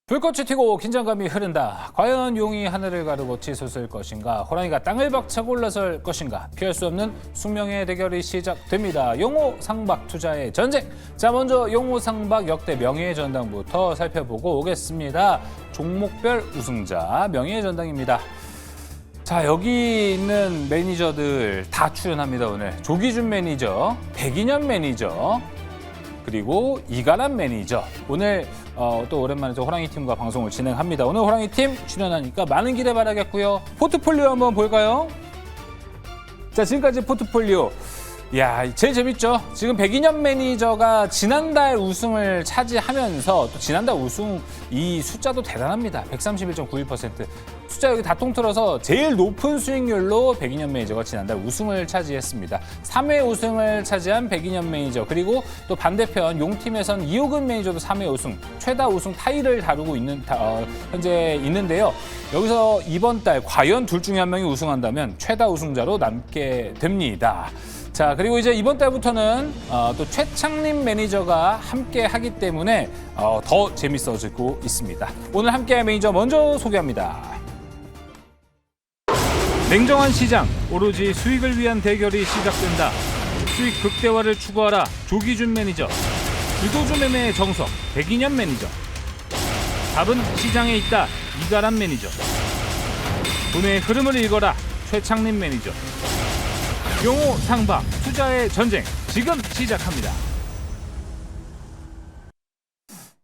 불꽃이 튀고 긴장감이 흐른다. 과연 용이 하늘을 가르고 치솟을 것인가? 호랑이가 땅을 박차고 올라설 것인가? 피할 수 없는 숙명의 대결이 시작됩니다. 용호 상박 투자의 전쟁. 자, 먼저 용호 상박 역대 명예의 전당부터 살펴보고 오겠습니다. 종목별 우승자 명예의 전당입니다. 자, 여기 있는 매니저들 다 출연합니다. 오늘 조기준 매니저, 백인현 매니저, 그리고 이가람 매니저. 오늘 또 오랜만에 호랑이 팀과 방송을 진행합니다. 오늘 호랑이 팀 출연하니까 많은 기대 바라겠고요. 포트폴리오 한번 볼까요? 자, 지금까지 포트폴리오. 이야, 제일 재밌죠? 지금 백인현 매니저가 지난달 우승을 차지하면서 또 지난달 우승 이 숫자도 대단합니다. 131.91%. 숫자 여기 다 통틀어서 제일 높은 수익률로 백인현 매니저가 지난달 우승을 차지했습니다. 3회 우승을 차지한 백인현 매니저, 그리고 또 반대편 용팀에선 이호근 매니저도 3회 우승, 최다 우승 타이를 다루고 있는 현재 있는데요. 여기서 이번 달 과연 둘 중에 한 명이 우승한다면 최다 우승자로 남게 됩니다. 자, 그리고 이제 이번 달부터는 또 최창림 매니저가 함께 하기 때문에 더 재밌어지고 있습니다. 오늘 함께할 매니저 먼저 소개합니다. 냉정한 시장, 오로지 수익을 위한 대결이 시작된다. 수익 극대화를 추구하라. 조기준 매니저. 불도저 매매의 정석, 백인현 매니저. 답은 시장에 있다. 이가람 매니저. 돈의 흐름을 읽어라. 최창림 매니저. 용호 상박 투자의 전쟁 지금 시작합니다.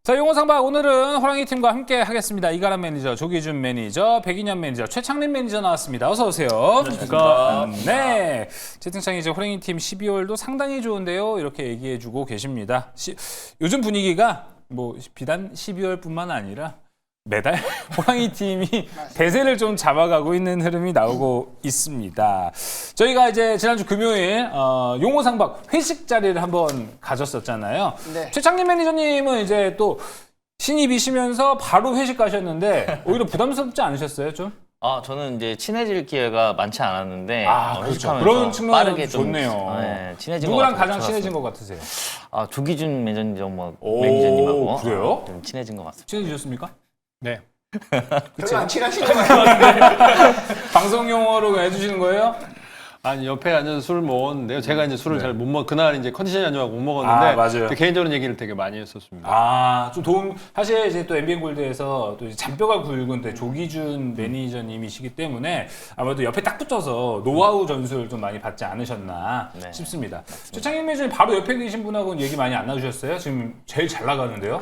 자, 용호 상박 오늘은 호랑이 팀과 함께 하겠습니다. 이가람 매니저, 조기준 매니저, 백인현 매니저, 최창림 매니저 나왔습니다. 어서 오세요. 안녕하십니까. 네, 채팅창에 이제 호랑이 팀 12월도 상당히 좋은데요. 이렇게 얘기해주고 계십니다. 요즘 분위기가 뭐 비단 12월뿐만 아니라 매달 호랑이 팀이 대세를 좀 잡아가고 있는 흐름이 나오고 있습니다. 저희가 이제 지난주 금요일 용호 상박 회식 자리를 한번 가졌었잖아요. 네. 최창림 매니저님은 이제 또 신입이시면서 바로 회식 가셨는데 오히려 부담스럽지 않으셨어요, 좀? 저는 이제 친해질 기회가 많지 않았는데 그렇죠. 회식하면서 그런 측면은 빠르게 좀 좋네요. 친해진 누구랑 것 가장 같아서 친해진 좋았어요. 것 같으세요? 조기준 매니저님하고 오, 그래요? 좀 친해진 것 같습니다. 친해지셨습니까? 네. 그치? 안 친하신 것 같아요. 방송 용어로 해주시는 거예요? 아니, 옆에 앉아서 술을 먹었는데요. 제가 이제 술을 잘 못 먹, 그날 이제 컨디션이 안 좋아서 못 먹었는데. 맞아요. 개인적으로 얘기를 되게 많이 했었습니다. 좀 사실 이제 또 MBN 골드에서 또 이제 잔뼈가 굵은 또 조기준 매니저님이시기 때문에 아무래도 옆에 딱 붙어서 노하우 전수를 좀 많이 받지 않으셨나 네. 싶습니다. 최창림 매니저님 바로 옆에 계신 분하고는 얘기 많이 안 나누셨어요? 지금 제일 잘 나가는데요?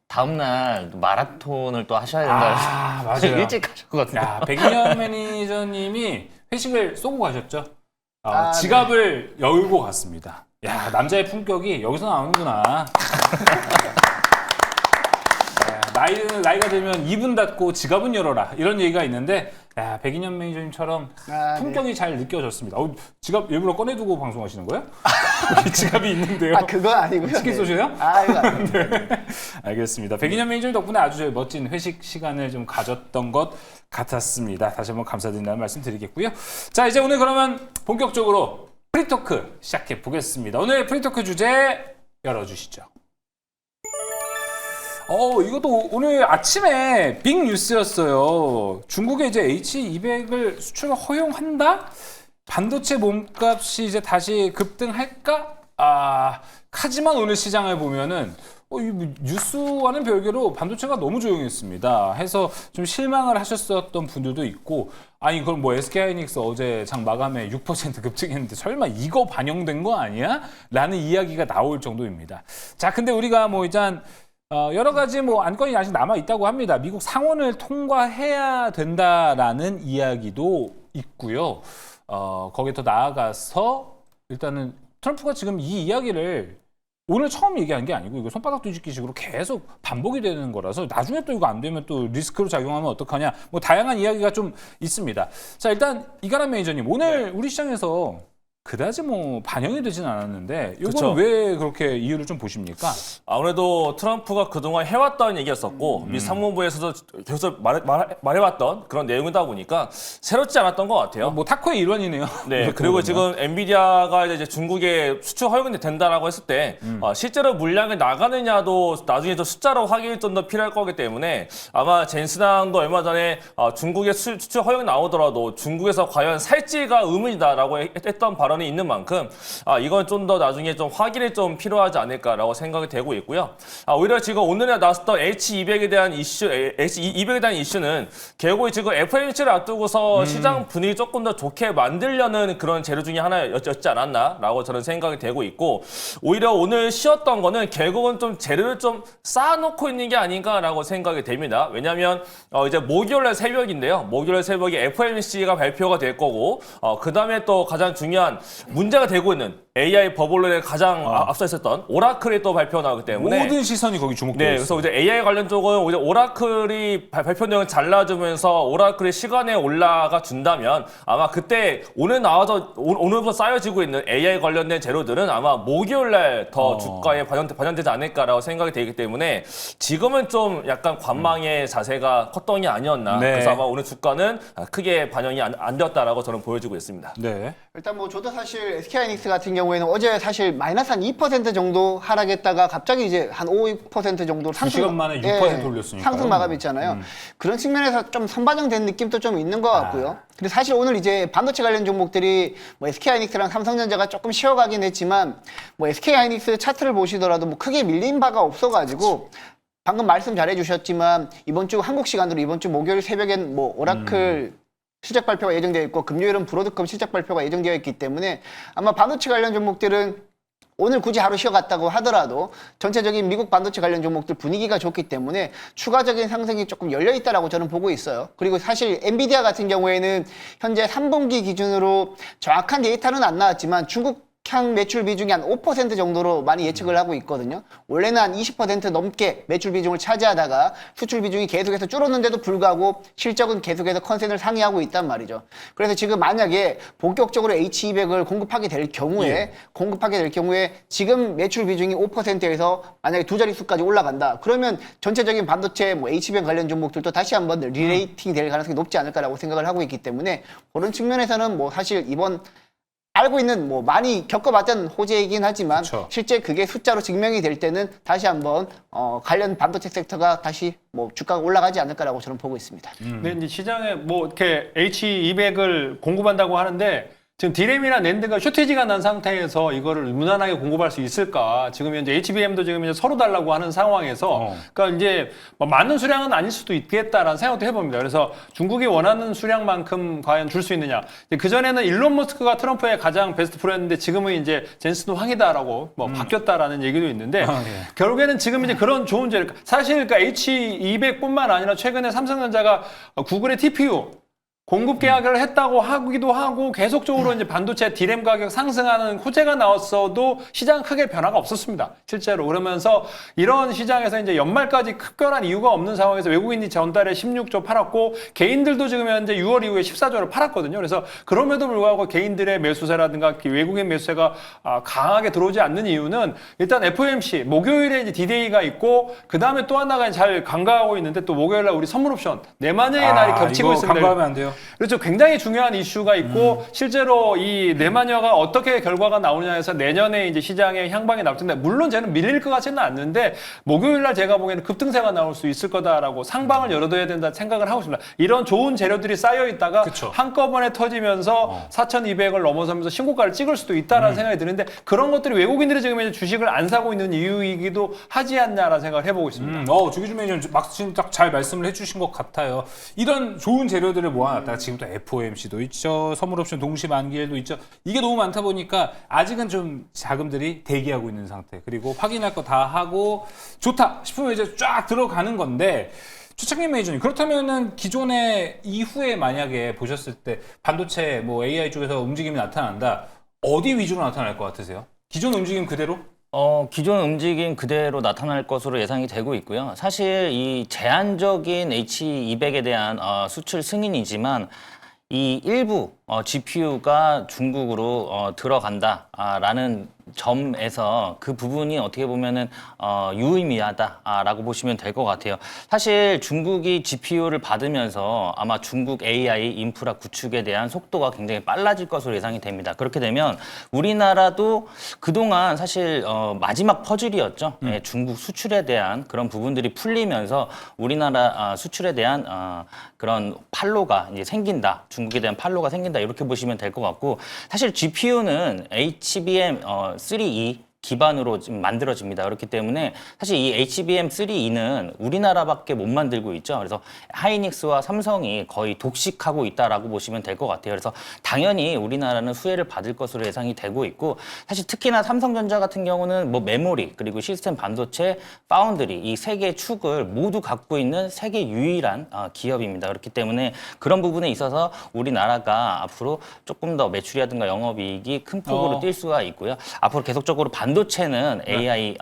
다음날 마라톤을 또 하셔야 된다. 맞아요. 일찍 가실 것 같은데. 야, 백인현 매니저님이 회식을 쏘고 가셨죠? 네. 지갑을 열고 갔습니다. 야, 남자의 품격이 여기서 나오는구나. 나이가 들면 입은 닫고 지갑은 열어라, 이런 얘기가 있는데, 야, 백인현 매니저님처럼 품격이 잘 느껴졌습니다. 지갑 일부러 꺼내두고 방송하시는 거예요? 여기 지갑이 있는데요. 그건 아니고요. 치킨 쏘셔요? 이거 아니고요. 네. 알겠습니다. 백인현 매니저 덕분에 아주 멋진 회식 시간을 좀 가졌던 것 같았습니다. 다시 한번 감사드린다는 말씀 드리겠고요. 자, 이제 오늘 그러면 본격적으로 프리토크 시작해 보겠습니다. 오늘 프리토크 주제 열어주시죠. 이것도 오늘 아침에 빅 뉴스였어요. 중국에 이제 H200을 수출 허용한다? 반도체 몸값이 이제 다시 급등할까? 하지만 오늘 시장을 보면은 이 뉴스와는 별개로 반도체가 너무 조용했습니다. 해서 좀 실망을 하셨었던 분들도 있고, 그럼 뭐 SK하이닉스 어제 장 마감에 6% 급등했는데 설마 이거 반영된 거 아니야? 라는 이야기가 나올 정도입니다. 자, 근데 우리가 뭐 일단 여러 가지 뭐 안건이 아직 남아 있다고 합니다. 미국 상원을 통과해야 된다라는 이야기도 있고요. 거기에 더 나아가서 일단은 트럼프가 지금 이 이야기를 오늘 처음 얘기한 게 아니고 이거 손바닥 뒤집기식으로 계속 반복이 되는 거라서 나중에 또 이거 안 되면 또 리스크로 작용하면 어떡하냐, 뭐 다양한 이야기가 좀 있습니다. 자, 일단 이가람 매니저님, 오늘 우리 시장에서 그다지 뭐 반영이 되진 않았는데 이거는 그쵸. 왜 그렇게 이유를 좀 보십니까? 아무래도 트럼프가 그동안 해왔던 얘기였었고 미 상무부에서도 계속 말해왔던 그런 내용이다 보니까 새롭지 않았던 것 같아요. 뭐 타코의 일환이네요. 네, 이렇게 그리고 보면. 지금 엔비디아가 이제 중국에 수출 허용이 된다라고 했을 때 실제로 물량이 나가느냐도 나중에 좀 숫자로 확인이 좀 더 필요할 거기 때문에 아마 젠스당도 얼마 전에 중국의 수출 허용이 나오더라도 중국에서 과연 살지가 의문이다라고 했던 발언이 있는 만큼 이건 좀 더 나중에 좀 확인이 좀 필요하지 않을까라고 생각이 되고 있고요. 오히려 지금 오늘에 나왔던 H200에 대한 이슈는 결국 지금 FOMC를 앞두고서 시장 분위기 조금 더 좋게 만들려는 그런 재료 중에 하나였지 않았나라고 저는 생각이 되고 있고 오히려 오늘 쉬었던 거는 결국은 좀 재료를 좀 쌓아놓고 있는 게 아닌가라고 생각이 됩니다. 왜냐하면 이제 목요일날 새벽인데요. 목요일 새벽에 FOMC가 발표가 될 거고 그 다음에 또 가장 중요한 문제가 되고 있는 AI 버블론에 가장 앞서 있었던 오라클이 또 발표가 나오기 때문에 모든 시선이 거기 주목되어 네, 있어요. 그래서 이제 AI 관련 쪽은 이제 오라클이 발표 내용을 잘라주면서 오라클의 시간에 올라가 준다면 아마 그때 오늘부터 쌓여지고 있는 AI 관련된 재료들은 아마 목요일날 더 주가에 반영되지 않을까라고 생각이 되기 때문에 지금은 좀 약간 관망의 자세가 컸던 게 아니었나. 네. 그래서 아마 오늘 주가는 크게 반영이 안 되었다라고 저는 보여지고 있습니다. 네. 일단 뭐 저도 사실 SK하이닉스 같은 경우에는 어제 사실 마이너스 한 2% 정도 하락했다가 갑자기 이제 한 5, 6% 정도 상승 2시간 만에 6% 올렸으니까요. 상승 마감했잖아요. 그런 측면에서 좀 선반영된 느낌도 좀 있는 것 같고요. 근데 사실 오늘 이제 반도체 관련 종목들이 뭐 SK하이닉스랑 삼성전자가 조금 쉬어가긴 했지만 뭐 SK하이닉스 차트를 보시더라도 뭐 크게 밀린 바가 없어가지고 방금 말씀 잘해주셨지만 이번 주 한국 시간으로 이번 주 목요일 새벽엔 뭐 오라클 실적 발표가 예정되어 있고 금요일은 브로드컴 실적 발표가 예정되어 있기 때문에 아마 반도체 관련 종목들은 오늘 굳이 하루 쉬어갔다고 하더라도 전체적인 미국 반도체 관련 종목들 분위기가 좋기 때문에 추가적인 상승이 조금 열려있다라고 저는 보고 있어요. 그리고 사실 엔비디아 같은 경우에는 현재 3분기 기준으로 정확한 데이터는 안 나왔지만 중국 향 매출 비중이 한 5% 정도로 많이 예측을 하고 있거든요. 원래는 한 20% 넘게 매출 비중을 차지하다가 수출 비중이 계속해서 줄었는데도 불구하고 실적은 계속해서 컨센을 상회하고 있단 말이죠. 그래서 지금 만약에 본격적으로 H200을 공급하게 될 경우에 지금 매출 비중이 5%에서 만약에 두 자릿수까지 올라간다. 그러면 전체적인 반도체 뭐 H200 관련 종목들도 다시 한번 리레이팅 될 가능성이 높지 않을까라고 생각을 하고 있기 때문에 그런 측면에서는 뭐 사실 이번 알고 있는 뭐 많이 겪어봤던 호재이긴 하지만 그쵸. 실제 그게 숫자로 증명이 될 때는 다시 한번 관련 반도체 섹터가 다시 뭐 주가가 올라가지 않을까라고 저는 보고 있습니다. 근데 이제 시장에 뭐 이렇게 H200을 공급한다고 하는데 지금 디램이나 낸드가 쇼티지가 난 상태에서 이거를 무난하게 공급할 수 있을까? 지금 현재 HBM도 지금 이제 서로 달라고 하는 상황에서, 그러니까 이제 뭐 많은 수량은 아닐 수도 있겠다라는 생각도 해봅니다. 그래서 중국이 원하는 수량만큼 과연 줄 수 있느냐? 그 전에는 일론 머스크가 트럼프의 가장 베스트 프렌드인데 지금은 이제 젠슨 황이다라고 뭐 바뀌었다라는 얘기도 있는데 결국에는 지금 이제 그런 좋은 재료, 사실 그러니까 H200뿐만 아니라 최근에 삼성전자가 구글의 TPU 공급 계약을 했다고 하기도 하고 계속적으로 이제 반도체 디램 가격 상승하는 호재가 나왔어도 시장 크게 변화가 없었습니다. 실제로. 그러면서 이런 시장에서 이제 연말까지 특별한 이유가 없는 상황에서 외국인이 전달에 16조 팔았고 개인들도 지금 현재 6월 이후에 14조를 팔았거든요. 그래서 그럼에도 불구하고 개인들의 매수세라든가 외국인 매수세가 강하게 들어오지 않는 이유는 일단 FOMC 목요일에 이제 D-Day가 있고 그 다음에 또 하나가 잘 간과하고 있는데 또 목요일날 우리 선물 옵션 내마녀의 날이 겹치고 이거 있습니다. 간과하면 안 돼요. 그렇죠. 굉장히 중요한 이슈가 있고 실제로 이 내마녀가 어떻게 결과가 나오느냐에서 내년에 이제 시장의 향방이 나올 텐데 물론 저는 밀릴 것 같지는 않는데 목요일날 제가 보기에는 급등세가 나올 수 있을 거다라고 상방을 열어둬야 된다 생각을 하고 있습니다. 이런 좋은 재료들이 쌓여 있다가 그쵸. 한꺼번에 터지면서 4,200을 넘어서면서 신고가를 찍을 수도 있다라는 생각이 드는데 그런 것들이 외국인들이 지금 이제 주식을 안 사고 있는 이유이기도 하지 않냐라는 생각을 해보고 있습니다. 주기준 매니저는 막신 딱 잘 말씀을 해주신 것 같아요. 이런 좋은 재료들을 모아놨다가 지금 또 FOMC도 있죠. 선물옵션 동시 만기일도 있죠. 이게 너무 많다 보니까 아직은 좀 자금들이 대기하고 있는 상태. 그리고 확인할 거 다 하고 좋다 싶으면 이제 쫙 들어가는 건데 최창민 매니저님 그렇다면은 기존에 이후에 만약에 보셨을 때 반도체 뭐 AI 쪽에서 움직임이 나타난다. 어디 위주로 나타날 것 같으세요? 기존 움직임 그대로? 기존 움직임 그대로 나타날 것으로 예상이 되고 있고요. 사실 이 제한적인 H200에 대한 수출 승인이지만 이 일부 GPU가 중국으로 들어간다라는 점에서 그 부분이 어떻게 보면은 유의미하다라고 보시면 될 것 같아요. 사실 중국이 GPU를 받으면서 아마 중국 AI 인프라 구축에 대한 속도가 굉장히 빨라질 것으로 예상이 됩니다. 그렇게 되면 우리나라도 그동안 사실 마지막 퍼즐이었죠. 예, 중국 수출에 대한 그런 부분들이 풀리면서 우리나라 수출에 대한 그런 판로가 이제 생긴다. 중국에 대한 판로가 생긴다. 이렇게 보시면 될 것 같고, 사실 GPU는 HBM3E 기반으로 지금 만들어집니다. 그렇기 때문에 사실 이 HBM3E는 우리나라밖에 못 만들고 있죠. 그래서 하이닉스와 삼성이 거의 독식하고 있다라고 보시면 될 것 같아요. 그래서 당연히 우리나라는 수혜를 받을 것으로 예상이 되고 있고, 사실 특히나 삼성전자 같은 경우는 뭐 메모리 그리고 시스템 반도체, 파운드리 이 세 개의 축을 모두 갖고 있는 세계 유일한 기업입니다. 그렇기 때문에 그런 부분에 있어서 우리나라가 앞으로 조금 더 매출이라든가 영업이익이 큰 폭으로 뛸 수가 있고요. 앞으로 계속적으로 반도체는 AI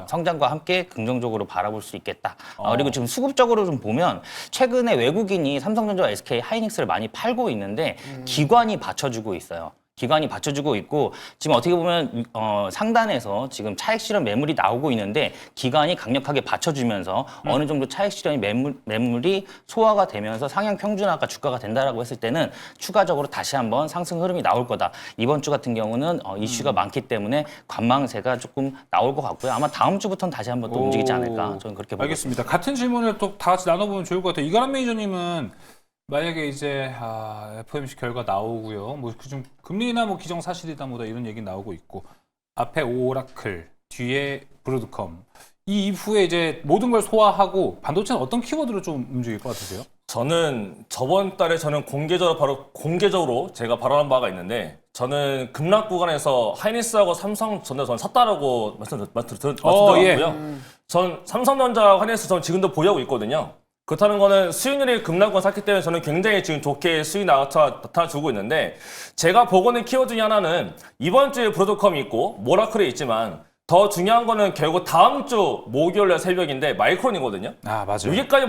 성장과 함께 긍정적으로 바라볼 수 있겠다. 그리고 지금 수급적으로 좀 보면 최근에 외국인이 삼성전자와 SK 하이닉스를 많이 팔고 있는데 기관이 받쳐주고 있어요. 기관이 받쳐주고 있고, 지금 어떻게 보면 상단에서 지금 차익 실현 매물이 나오고 있는데 기관이 강력하게 받쳐주면서 어느 정도 차익 실현 매물이 소화가 되면서 상향 평준화가 주가가 된다라고 했을 때는 추가적으로 다시 한번 상승 흐름이 나올 거다. 이번 주 같은 경우는 이슈가 많기 때문에 관망세가 조금 나올 것 같고요. 아마 다음 주부터는 다시 한번 또 움직이지 않을까, 저는 그렇게 보고 알겠습니다. 같은 질문을 또 다 같이 나눠보면 좋을 것 같아요. 이가람 매니저님은 만약에 이제 FOMC 결과 나오고요, 뭐 좀 금리나 뭐 기정 사실이다 뭐다 이런 얘기 나오고 있고, 앞에 오라클, 뒤에 브로드컴, 이 이후에 이제 모든 걸 소화하고 반도체는 어떤 키워드로 좀 움직일 것 같으세요? 저는 저번 달에 공개적으로 제가 발언한 바가 있는데, 저는 급락 구간에서 하이닉스하고 삼성전자 저는 샀다라고 말씀드렸고요. 전 삼성전자와 하이닉스 저는 지금도 보유하고 있거든요. 그렇다는 거는 수익률이 급락권 샀기 때문에 저는 굉장히 지금 좋게 수익이 나타나주고 있는데, 제가 보고 있는 키워드 중에 하나는 이번 주에 브로드컴이 있고 모라클이 있지만 더 중요한 거는 결국 다음 주 목요일날 새벽인데 마이크론이거든요. 아, 맞아요. 여기까지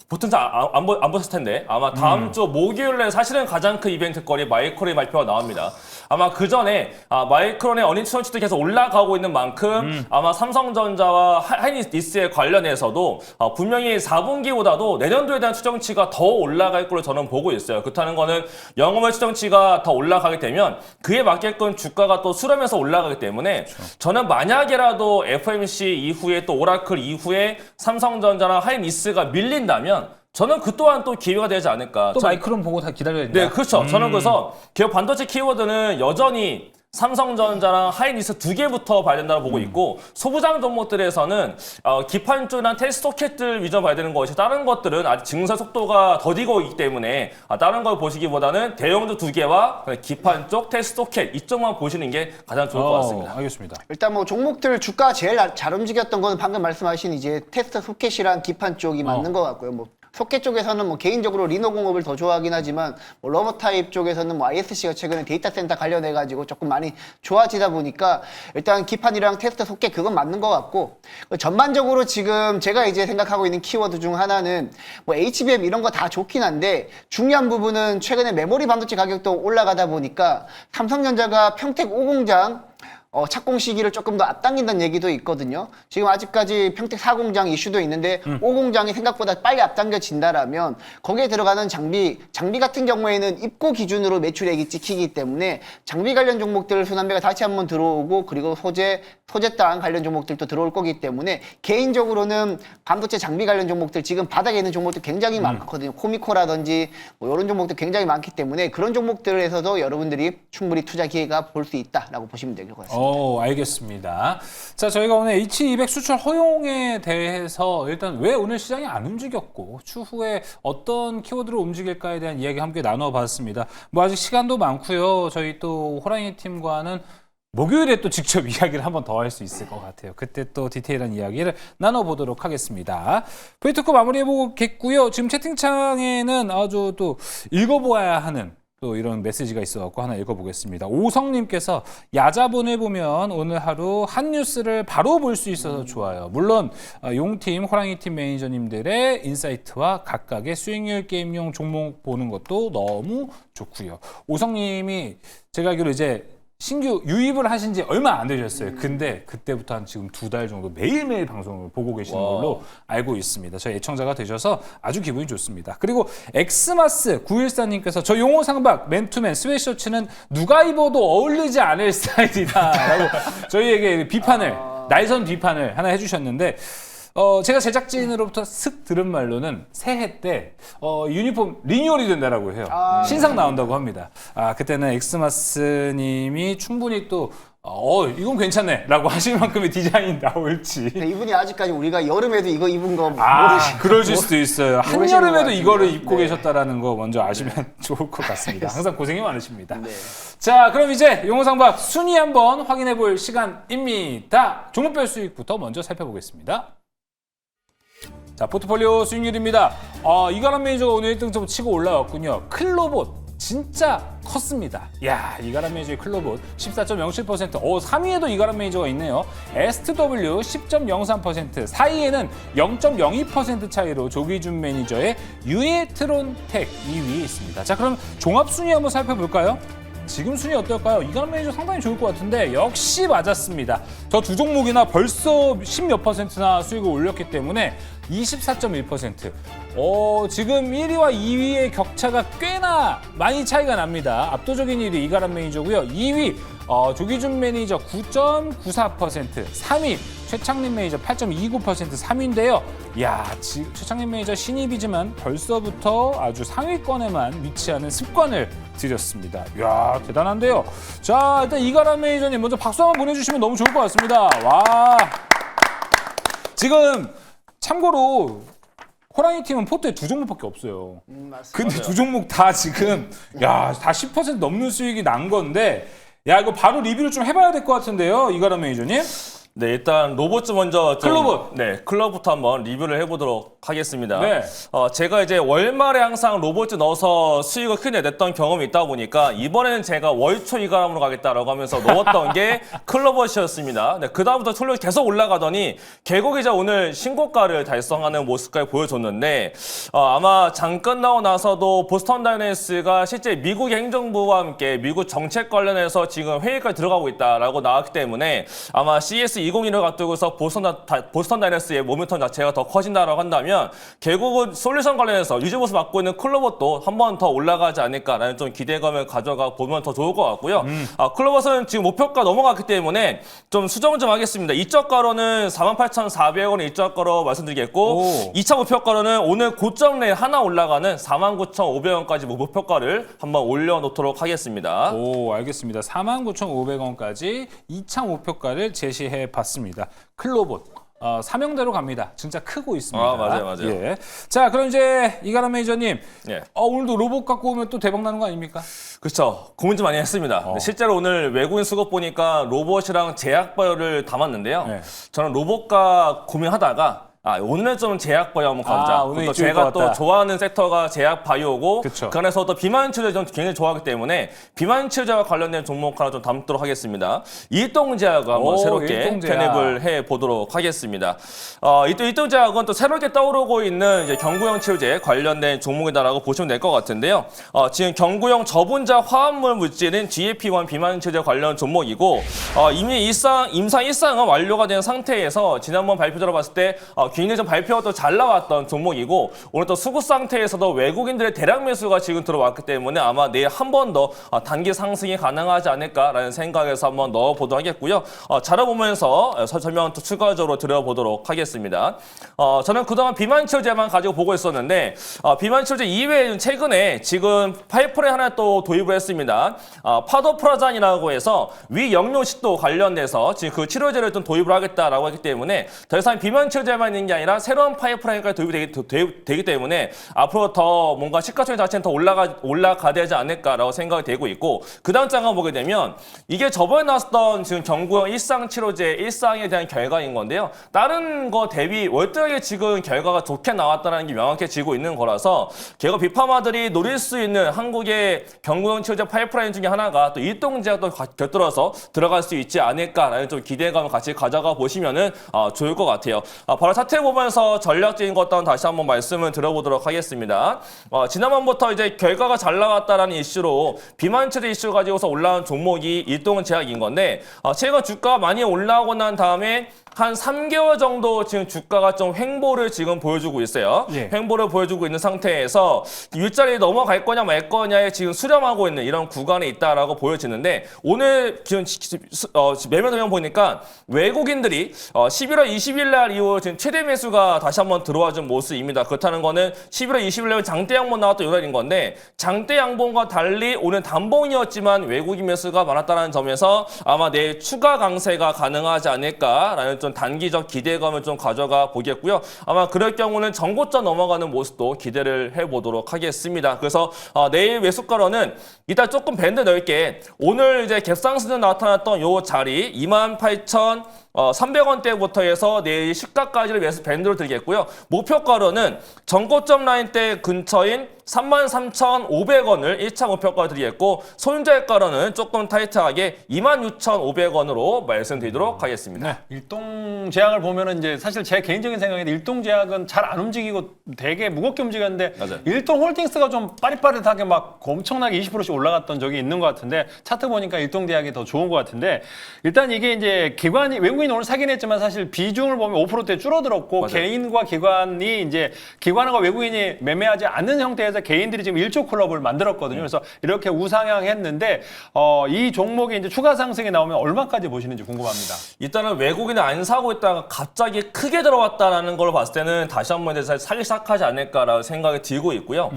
보통 안 보셨을 텐데 아마 다음 주 목요일날 사실은 가장 큰 이벤트거리 마이크론의 발표가 나옵니다. 아마 그 전에 마이크론의 어닝 추정치도 계속 올라가고 있는 만큼 아마 삼성전자와 하이닉스에 관련해서도 분명히 4분기보다도 내년도에 대한 추정치가 더 올라갈 걸로 저는 보고 있어요. 그렇다는 거는 영업의 추정치가 더 올라가게 되면 그에 맞게끔 주가가 또 수렴해서 올라가기 때문에 저는 만약에라도 FOMC 이후에 또 오라클 이후에 삼성전자랑 하이닉스가 밀린다면 저는 그 또한 또 기회가 되지 않을까. 또 마이크론 보고 다 기다려야 된다. 네, 그렇죠. 저는 그래서 기업 반도체 키워드는 여전히 삼성전자랑 하이닉스 두 개부터 봐야 된다고 보고 있고, 소부장 종목들에서는 기판줄이나 테스트소켓들 위주로 봐야 되는 것이, 다른 것들은 아직 증설 속도가 더디고 있기 때문에 다른 걸 보시기보다는 대형주 두 개와 기판 쪽, 테스트소켓 이쪽만 보시는 게 가장 좋을 것 같습니다. 알겠습니다. 일단 뭐 종목들 주가 제일 잘 움직였던 건 방금 말씀하신 이제 테스트 소켓이랑 기판 쪽이 맞는 것 같고요. 뭐 소켓 쪽에서는 뭐 개인적으로 리노공업을 더 좋아하긴 하지만, 뭐 러버 타입 쪽에서는 뭐 ISC가 최근에 데이터 센터 관련해 가지고 조금 많이 좋아지다 보니까 일단 기판이랑 테스트 소켓 그건 맞는 것 같고, 전반적으로 지금 제가 이제 생각하고 있는 키워드 중 하나는 뭐 HBM 이런 거 다 좋긴 한데, 중요한 부분은 최근에 메모리 반도체 가격도 올라가다 보니까 삼성전자가 평택 5공장 착공 시기를 조금 더 앞당긴다는 얘기도 있거든요. 지금 아직까지 평택 4공장 이슈도 있는데 5공장이 생각보다 빨리 앞당겨진다라면 거기에 들어가는 장비 같은 경우에는 입고 기준으로 매출액이 찍히기 때문에 장비 관련 종목들 순환배가 다시 한번 들어오고, 그리고 소재당 관련 종목들도 들어올 거기 때문에 개인적으로는 반도체 장비 관련 종목들 지금 바닥에 있는 종목들 굉장히 많거든요. 코미코라든지 뭐 이런 종목들 굉장히 많기 때문에 그런 종목들에서도 여러분들이 충분히 투자 기회가 볼 수 있다라고 보시면 될 것 같습니다. 알겠습니다. 자, 저희가 오늘 H200 수출 허용에 대해서 일단 왜 오늘 시장이 안 움직였고 추후에 어떤 키워드로 움직일까에 대한 이야기 함께 나눠봤습니다. 뭐 아직 시간도 많고요. 저희 또 호랑이 팀과는 목요일에 또 직접 이야기를 한번 더 할 수 있을 것 같아요. 그때 또 디테일한 이야기를 나눠보도록 하겠습니다. 브이토크 마무리해보겠고요. 지금 채팅창에는 아주 또 읽어보아야 하는 또 이런 메시지가 있어갖고 하나 읽어보겠습니다. 오성님께서 야자본을 보면 오늘 하루 한 뉴스를 바로 볼 수 있어서 좋아요. 물론 용팀, 호랑이팀 매니저님들의 인사이트와 각각의 수익률 게임용 종목 보는 것도 너무 좋고요. 오성님이 제가 알기로 이제 신규 유입을 하신 지 얼마 안 되셨어요. 근데 그때부터 한 지금 2달 정도 매일매일 방송을 보고 계시는 걸로 알고 있습니다. 저희 애청자가 되셔서 아주 기분이 좋습니다. 그리고 엑스마스 914님께서 저 용호 상박 맨투맨 스웨셔츠는 누가 입어도 어울리지 않을 스타일이다라고 저희에게 비판을 날선 비판을 하나 해주셨는데 제가 제작진으로부터 슥 들은 말로는 새해 때 유니폼 리뉴얼이 된다라고 해요. 신상 나온다고 합니다. 그때는 엑스마스님이 충분히 또 이건 괜찮네 라고 하실 만큼의 디자인이 나올지. 네, 이분이 아직까지 우리가 여름에도 이거 입은 거 그러실 수도 있어요. 모르시는 한여름에도 것 이거를 같은데요. 입고 네. 계셨다라는 거 먼저 아시면 좋을 것 같습니다. 항상 고생이 많으십니다. 네. 자, 그럼 이제 용호상박 순위 한번 확인해 볼 시간입니다. 종목별 수익부터 먼저 살펴보겠습니다. 자, 포트폴리오 수익률입니다. 이가람 매니저가 오늘 1등점 치고 올라왔군요. 클로봇 진짜 컸습니다. 야, 이가람 매니저의 클로봇 14.07%. 3위에도 이가람 매니저가 있네요. STW 10.03%. 4위에는 0.02% 차이로 조기준 매니저의 유에트론텍 2위에 있습니다. 자, 그럼 종합 순위 한번 살펴볼까요? 지금 순위 어떨까요? 이가람 매니저 상당히 좋을 것 같은데 역시 맞았습니다. 저 두 종목이나 벌써 10몇 %나 수익을 올렸기 때문에 24.1%. 지금 1위와 2위의 격차가 꽤나 많이 차이가 납니다. 압도적인 1위 이가람 매니저고요. 2위 조기준 매니저 9.94%, 3위 최창림 매니저 8.29% 3위인데요. 야, 최창림 매니저 신입이지만 벌써부터 아주 상위권에만 위치하는 습관을 들였습니다. 야, 대단한데요. 자, 일단 이가람 매니저님 먼저 박수 한번 보내주시면 너무 좋을 것 같습니다. 와, 지금 참고로 호랑이 팀은 포트에 2종목밖에 없어요. 맞습니다. 근데 2종목 다 지금 다 10% 넘는 수익이 난 건데, 야, 이거 바로 리뷰를 좀 해봐야 될 것 같은데요, 이가람 매니저님. 네, 일단 로봇 먼저 클로봇. 네, 클럽부터 한번 리뷰를 해보도록 하겠습니다. 네. 제가 이제 월말에 항상 로봇 넣어서 수익을 크게 냈던 경험이 있다 보니까 이번에는 제가 월초 이가람으로 가겠다라고 하면서 넣었던 게 클로봇이었습니다. 네, 그 다음부터 출력이 계속 올라가더니 결국 이제 오늘 신고가를 달성하는 모습까지 보여줬는데 아마 장 끝나고 나서도 보스턴 다이내스가 실제 미국의 행정부와 함께 미국 정책 관련해서 지금 회의까지 들어가고 있다라고 나왔기 때문에 아마 CS 2021을 앞두고서 보스턴 다이내스의 모멘텀 자체가 더 커진다라고 한다면 결국은 솔루션 관련해서 유지보수 맡고 있는 클로봇도 한 번 더 올라가지 않을까라는 좀 기대감을 가져가 보면 더 좋을 것 같고요. 클로봇은 지금 목표가 넘어갔기 때문에 좀 수정을 좀 하겠습니다. 이저가로는 48,400원의 이저가로 말씀드리겠고 2차 목표가로는 오늘 고점 레인 하나 올라가는 49,500원까지 목표가를 한번 올려놓도록 하겠습니다. 오, 알겠습니다. 49,500원까지 2차 목표가를 제시해 봤습니다. 클로봇. 사명대로 갑니다. 진짜 크고 있습니다. 맞아요. 예. 자, 그럼 이제 이가람 매니저님. 예. 오늘도 로봇 갖고 오면 또 대박 나는 거 아닙니까? 그렇죠. 고민 좀 많이 했습니다. 근데 실제로 오늘 외국인 수급 보니까 로봇이랑 제약바이오를 담았는데요. 네. 저는 로봇과 고민하다가 오늘은 좀 제약바이오 한번 가보자. 오늘 또 이쪽일 제가 것 또 같다. 좋아하는 섹터가 제약바이오고 그쵸. 그 안에서 또 비만 치료제 좀 굉장히 좋아하기 때문에 비만 치료제와 관련된 종목 하나 좀 담도록 하겠습니다. 일동제약을 한번 새롭게 일동제약. 편입을 해보도록 하겠습니다. 일동제약은 또 새롭게 떠오르고 있는 이제 경구형 치료제 관련된 종목이다라고 보시면 될 것 같은데요. 지금 경구형 저분자 화합물 물질인 GLP-1 비만 치료제 관련 종목이고 이미 임상 1상은 완료가 된 상태에서 지난번 발표 들어봤을 때 굉장히 좀 발표가 또 잘 나왔던 종목이고 오늘 또 수급 상태에서도 외국인들의 대량 매수가 지금 들어왔기 때문에 아마 내일 한 번 더 단기 상승이 가능하지 않을까라는 생각에서 한번 넣어보도록 하겠고요. 자료 보면서 설명 또 추가적으로 드려보도록 하겠습니다. 저는 그동안 비만 치료제만 가지고 보고 있었는데 비만 치료제 이외에 최근에 지금 파이프라인 하나 또 도입을 했습니다. 파도프라잔이라고 해서 위영양식도 관련돼서 지금 그 치료제를 좀 도입을 하겠다라고 했기 때문에 더 이상 비만 치료제만 있는 게 아니라 새로운 파이프라인까지 도입이 되기 때문에 앞으로 더 뭔가 시가총액 자체는 더 올라가야 되지 않을까라고 생각이 되고 있고, 그 다음 장을 보게 되면 이게 저번에 나왔던 지금 경구형 일상치료제 일상에 대한 결과인 건데요. 다른 거 대비 월등하게 지금 결과가 좋게 나왔다는 게 명확해지고 있는 거라서 결국 빅파마들이 노릴 수 있는 한국의 경구형 치료제 파이프라인 중에 하나가 또 일동제약도 곁들여서 들어갈 수 있지 않을까라는 좀 기대감을 같이 가져가 보시면은 좋을 것 같아요. 바로 차트 보면서 전략적인 것도 다시 한번 말씀을 드려보도록 하겠습니다. 지난번부터 이제 결과가 잘 나왔다라는 이슈로 비만 치료제 이슈 가지고서 올라온 종목이 일동제약인 건데, 최근 주가가 많이 올라오고 난 다음에 한 3개월 정도 지금 주가가 좀 횡보를 지금 보여주고 있어요. 예. 횡보를 보여주고 있는 상태에서 윗자리에 넘어갈 거냐 말 거냐에 지금 수렴하고 있는 이런 구간에 있다라고 보여지는데, 오늘 지금 매매 동향 보니까 외국인들이 11월 20일 날 이후 지금 최대 매수가 다시 한번 들어와 준 모습입니다. 그렇다는 거는 11월 20일 날 장대 양봉 나왔던 요날인 건데, 장대 양봉과 달리 오늘 단봉이었지만 외국인 매수가 많았다는 점에서 아마 내일 추가 강세가 가능하지 않을까라는 좀 단기적 기대감을 좀 가져가 보겠고요. 아마 그럴 경우는 전고점 넘어가는 모습도 기대를 해보도록 하겠습니다. 그래서 내일 매수가로는 일단 조금 밴드 넓게, 오늘 이제 갭상승 나타났던 요 자리 28,300원대부터 해서 내일 시가까지를 매수 밴드로 드리겠고요. 목표가로는 전고점 라인대 근처인 33,500원을 1차 목표가로 드리겠고, 손절가로는 조금 타이트하게 26,500원으로 말씀드리도록 하겠습니다. 일동제약을 보면은 이제 사실 제 개인적인 생각인데, 일동제약은 잘 안 움직이고 되게 무겁게 움직였는데, 맞아요. 일동홀딩스가 좀 빠릿빠릿하게 막 엄청나게 20%씩 올라갔던 적이 있는 것 같은데, 차트 보니까 일동제약이 더 좋은 것 같은데, 일단 이게 이제 기관이, 외국인이 오늘 사긴 했지만 사실 비중을 보면 5%대 줄어들었고, 맞아요. 개인과 기관이 이제 기관과 외국인이 매매하지 않는 형태에서 개인들이 지금 1조 클럽을 만들었거든요. 그래서 이렇게 우상향했는데, 이 종목이 이제 추가 상승이 나오면 얼마까지 보시는지 궁금합니다. 일단은 외국인이 안 사고 있다가 갑자기 크게 들어왔다라는 걸 봤을 때는 다시 한번 이제 사기 시작하지 않을까라는 생각이 들고 있고요.